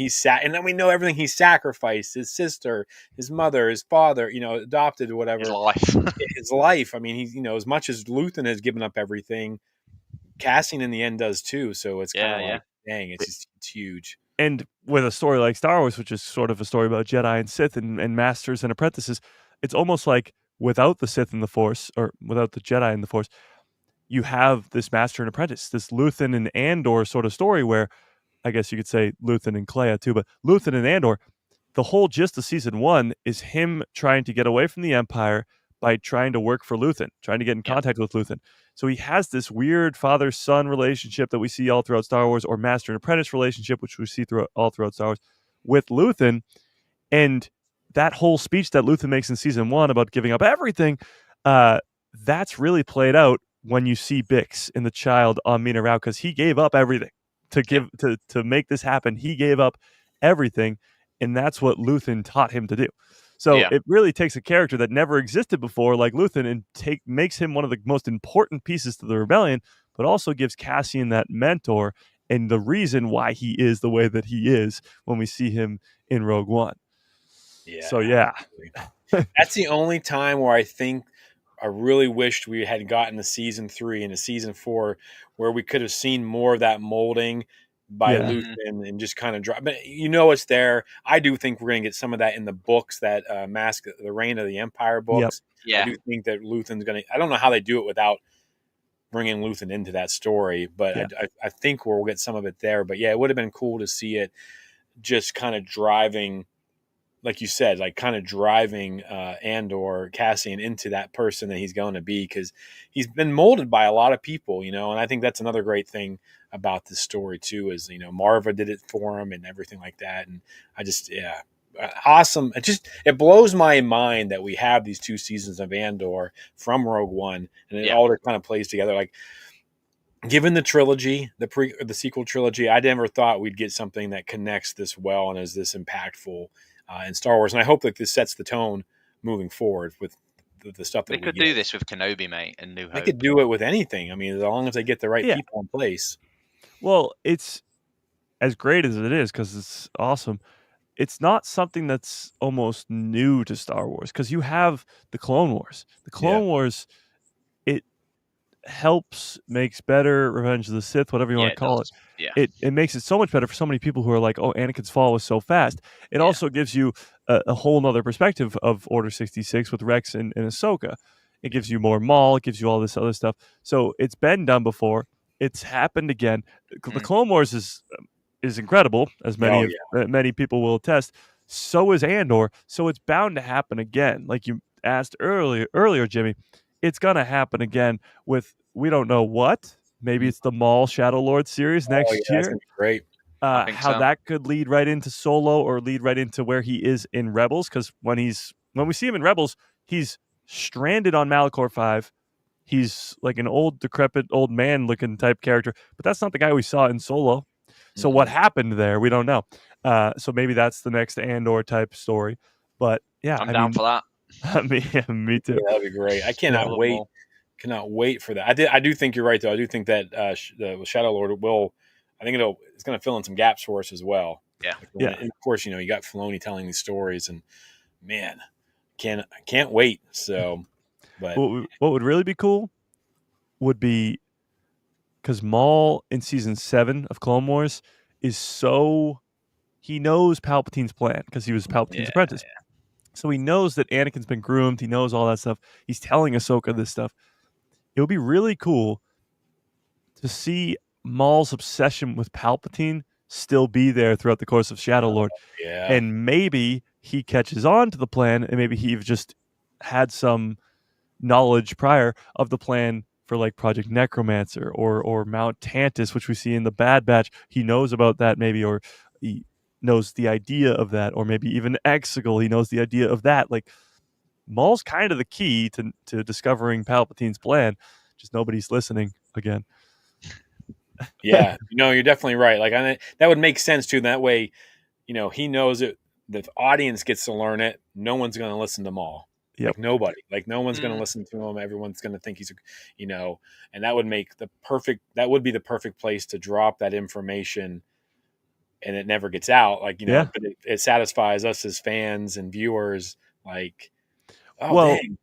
S5: and then we know everything he sacrificed, his sister, his mother, his father, you know, adopted or whatever.
S6: His life.
S5: His life. I mean, he's, you know, as much as Luthen has given up everything, Cassian in the end does too. So it's kind of like, dang, it's huge.
S7: And with a story like Star Wars, which is sort of a story about Jedi and Sith and masters and apprentices, it's almost like without the Sith and the Force, or without the Jedi and the Force, you have this master and apprentice, this Luthen and Andor sort of story where I guess you could say Luthen and Clea too, but Luthen and Andor, the whole gist of season 1 is him trying to get away from the Empire by trying to work for Luthen, trying to get in contact with Luthen. So he has this weird father-son relationship that we see all throughout Star Wars, or master and apprentice relationship, which we see all throughout Star Wars, with Luthen. And that whole speech that Luthen makes in season 1 about giving up everything, that's really played out when you see Bix and the child on Mina Rao, because he gave up everything to make this happen. He gave up everything, and that's what Luthen taught him to do. So it really takes a character that never existed before, like Luthen, and makes him one of the most important pieces to the rebellion, but also gives Cassian that mentor and the reason why he is the way that he is when we see him in Rogue One.
S5: Yeah.
S7: So yeah,
S5: that's the only time where I think I really wished we had gotten to season 3 and to season 4, where we could have seen more of that molding by Luthen and just kind of drop. But you know, it's there. I do think we're going to get some of that in the books, that Mask, the Reign of the Empire books.
S6: Yeah.
S5: I do think that Luthen's going to. I don't know how they do it without bringing Luthen into that story, but I think we'll get some of it there. But yeah, it would have been cool to see it just kind of driving, like you said, like kind of driving Andor, Cassian, into that person that he's going to be, because he's been molded by a lot of people, you know. And I think that's another great thing about this story too, is, you know, Marva did it for him and everything like that. And I just, awesome. It blows my mind that we have these 2 seasons of Andor from Rogue One, and it all kind of plays together. Like, given the trilogy, the sequel trilogy, I never thought we'd get something that connects this well and is this impactful in Star Wars. And I hope that this sets the tone moving forward with the stuff that
S6: they could do this with Kenobi, mate, and New Hope.
S5: They could do it with anything. I mean, as long as they get the right people in place.
S7: Well, it's as great as it is, because it's awesome. It's not something that's almost new to Star Wars, because you have the Clone Wars. The Clone Wars, it makes better Revenge of the Sith, whatever you want to call it.
S6: Yeah.
S7: It makes it so much better for so many people who are like, oh, Anakin's fall was so fast. It also gives you a whole nother perspective of Order 66 with Rex and Ahsoka. It gives you more Maul. It gives you all this other stuff. So it's been done before. It's happened again. The Clone Wars is incredible, as many people will attest. So is Andor. So it's bound to happen again. Like you asked earlier, Jimmy, it's gonna happen again with, we don't know what. Maybe it's the Maul Shadow Lord series next year.
S5: That's gonna be great.
S7: How that could lead right into Solo, or lead right into where he is in Rebels. Because when we see him in Rebels, he's stranded on Malachor 5. He's like an old, decrepit, old man looking type character, but that's not the guy we saw in Solo. So what happened there? We don't know. So maybe that's the next Andor type story. But yeah,
S6: I'm
S7: I
S6: down
S7: mean,
S6: for that.
S7: me too.
S5: Yeah, that'd be great. I
S6: A
S5: cannot
S6: lot
S5: wait.
S6: more.
S5: Cannot wait for that. I do think you're right, though. I do think that the Shadow Lord will. I think it's going to fill in some gaps for us as well.
S6: Yeah.
S7: Yeah.
S5: And of course, you got Filoni telling these stories, and man, can't wait. So, but
S7: What would really be cool would be because Maul in season 7 of Clone Wars is he knows Palpatine's plan because he was Palpatine's
S6: Yeah.
S7: apprentice. So he knows that Anakin's been groomed. He knows all that stuff. He's telling Ahsoka this stuff. It would be really cool to see Maul's obsession with Palpatine still be there throughout the course of Shadow Lord.
S5: yeah,
S7: And maybe he catches on to the plan, and maybe he just had some knowledge prior of the plan for like Project Necromancer or Mount Tantus, which we see in the Bad Batch. He knows about that maybe, or he knows the idea of that, or maybe even Exegol, he knows the idea of that. Like Maul's kind of the key to discovering Palpatine's plan. Just nobody's listening again.
S5: yeah. You're definitely right. Like that would make sense too. That way, he knows it. The audience gets to learn it. No one's going to listen to Maul.
S7: Yep.
S5: Like nobody. Like no one's going to listen to him. Everyone's going to think he's, and that would make That would be the perfect place to drop that information, and it never gets out. Like
S7: Yeah.
S5: but it satisfies us as fans and viewers. Like, oh
S7: Well,
S5: dang.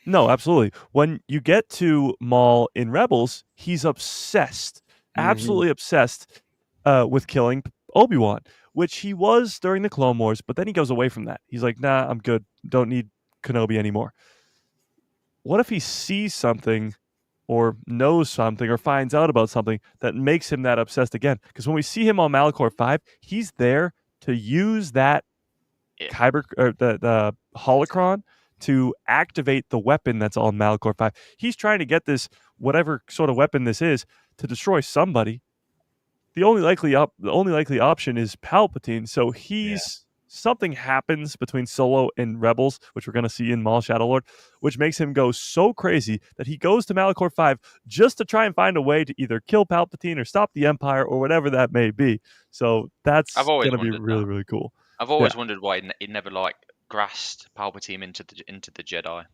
S7: No, absolutely. When you get to Maul in Rebels, he's obsessed, absolutely obsessed with killing Obi-Wan, which he was during the Clone Wars, but then he goes away from that. He's like, nah, I'm good. Don't need Kenobi anymore. What if he sees something or knows something or finds out about something that makes him that obsessed again? Because when we see him on Malachor 5, he's there to use that kyber or the holocron to activate the weapon that's on Malachor 5. He's trying to get this, whatever sort of weapon this is, to destroy somebody. The only likely option is Palpatine. So something happens between Solo and Rebels, which we're going to see in Maul Shadow Lord, which makes him go so crazy that he goes to Malachor 5 just to try and find a way to either kill Palpatine or stop the Empire or whatever that may be. So that's going to be really, really cool.
S6: I've always wondered why he never grasped Palpatine into the Jedi.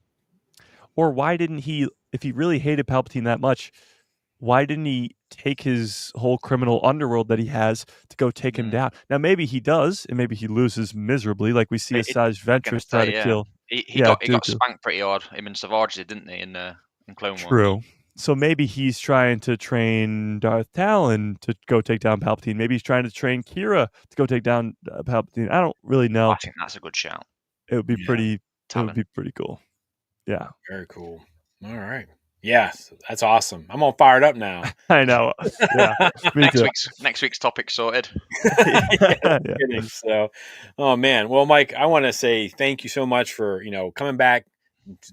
S7: Or why didn't he, if he really hated Palpatine that much, why didn't he take his whole criminal underworld that he has to go take him down? Now, maybe he does, and maybe he loses miserably, like we see Asajj Ventress try to kill.
S6: He got spanked pretty hard. Him and Savage did, didn't they, in Clone Wars?
S7: True. So maybe he's trying to train Darth Talon to go take down Palpatine. Maybe he's trying to train Kira to go take down Palpatine. I don't really know.
S6: I think that's a good shout.
S7: It would be pretty. Talon. It would be pretty cool. Yeah.
S5: Very cool. All right. Yes, that's awesome. I'm all fired up now.
S7: I know. Yeah.
S6: next week's topic sorted.
S5: Yeah. So, oh man. Well, Mike, I want to say thank you so much for coming back,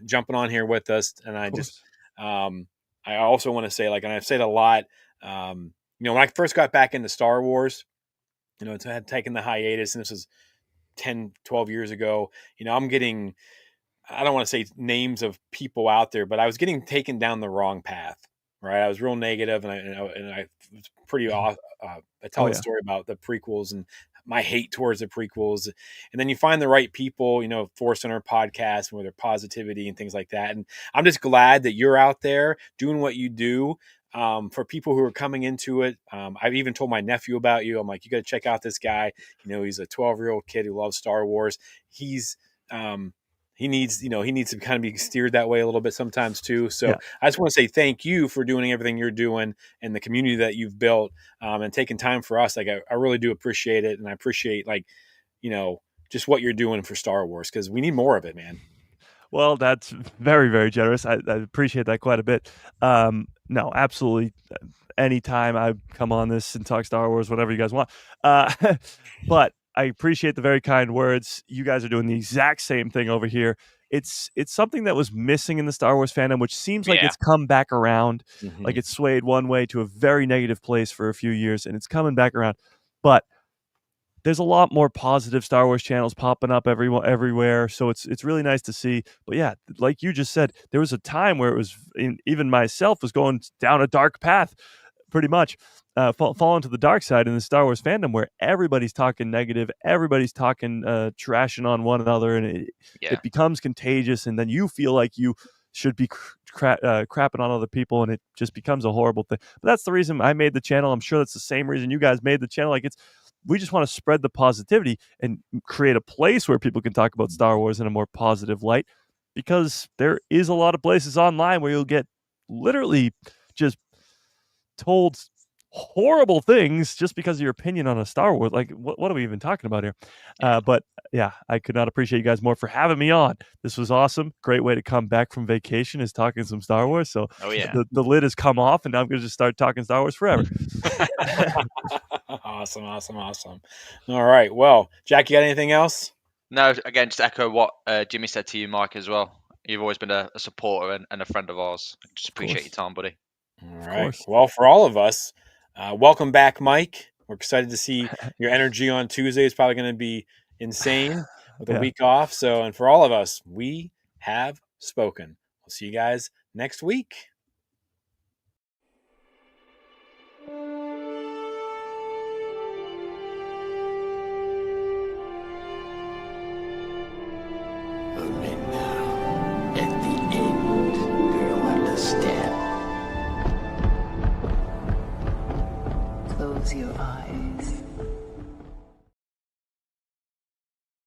S5: jumping on here with us, and I also want to say, and I've said a lot, when I first got back into Star Wars, I had taken the hiatus, and this was 10, 12 years ago. I'm getting, I don't want to say names of people out there, but I was getting taken down the wrong path, right? I was real negative, and I was pretty off. I tell a story about the prequels and my hate towards the prequels. And then you find the right people, Force Center podcast with their positivity and things like that. And I'm just glad that you're out there doing what you do. For people who are coming into it, I've even told my nephew about you. I'm like, you got to check out this guy. He's a 12-year-old kid who loves Star Wars. He needs to kind of be steered that way a little bit sometimes too. So I just want to say thank you for doing everything you're doing and the community that you've built, and taking time for us. Like I really do appreciate it. And I appreciate just what you're doing for Star Wars, because we need more of it, man.
S7: Well, that's very, very generous. I appreciate that quite a bit. No, absolutely. Anytime I come on this and talk Star Wars, whatever you guys want. But I appreciate the very kind words. You guys are doing the exact same thing over here. It's something that was missing in the Star Wars fandom, which seems like it's come back around.
S5: Mm-hmm.
S7: Like it swayed one way to a very negative place for a few years, and it's coming back around. But there's a lot more positive Star Wars channels popping up everywhere, so it's really nice to see. But yeah, like you just said, there was a time where it was even myself was going down a dark path, pretty much. fall into the dark side in the Star Wars fandom, where everybody's talking negative, everybody's talking trashing on one another, and it becomes contagious, and then you feel like you should be crapping on other people, and it just becomes a horrible thing. But that's the reason I made the channel. I'm sure that's the same reason you guys made the channel. Like, we just want to spread the positivity and create a place where people can talk about Star Wars in a more positive light, because there is a lot of places online where you'll get literally just told horrible things just because of your opinion on a Star Wars. Like, what are we even talking about here? But yeah, I could not appreciate you guys more for having me on. This was awesome. Great way to come back from vacation is talking some Star Wars. So the lid has come off, and now I'm going to just start talking Star Wars forever.
S5: Awesome. All right. Well, Jack, you got anything else?
S6: No, again, just echo what Jimmy said to you, Mike, as well. You've always been a supporter and a friend of ours. Just appreciate your time, buddy.
S5: All right. Well, for all of us, welcome back, Mike. We're excited to see your energy on Tuesday. It's probably going to be insane with a week off. So, and for all of us, we have spoken. We'll see you guys next week.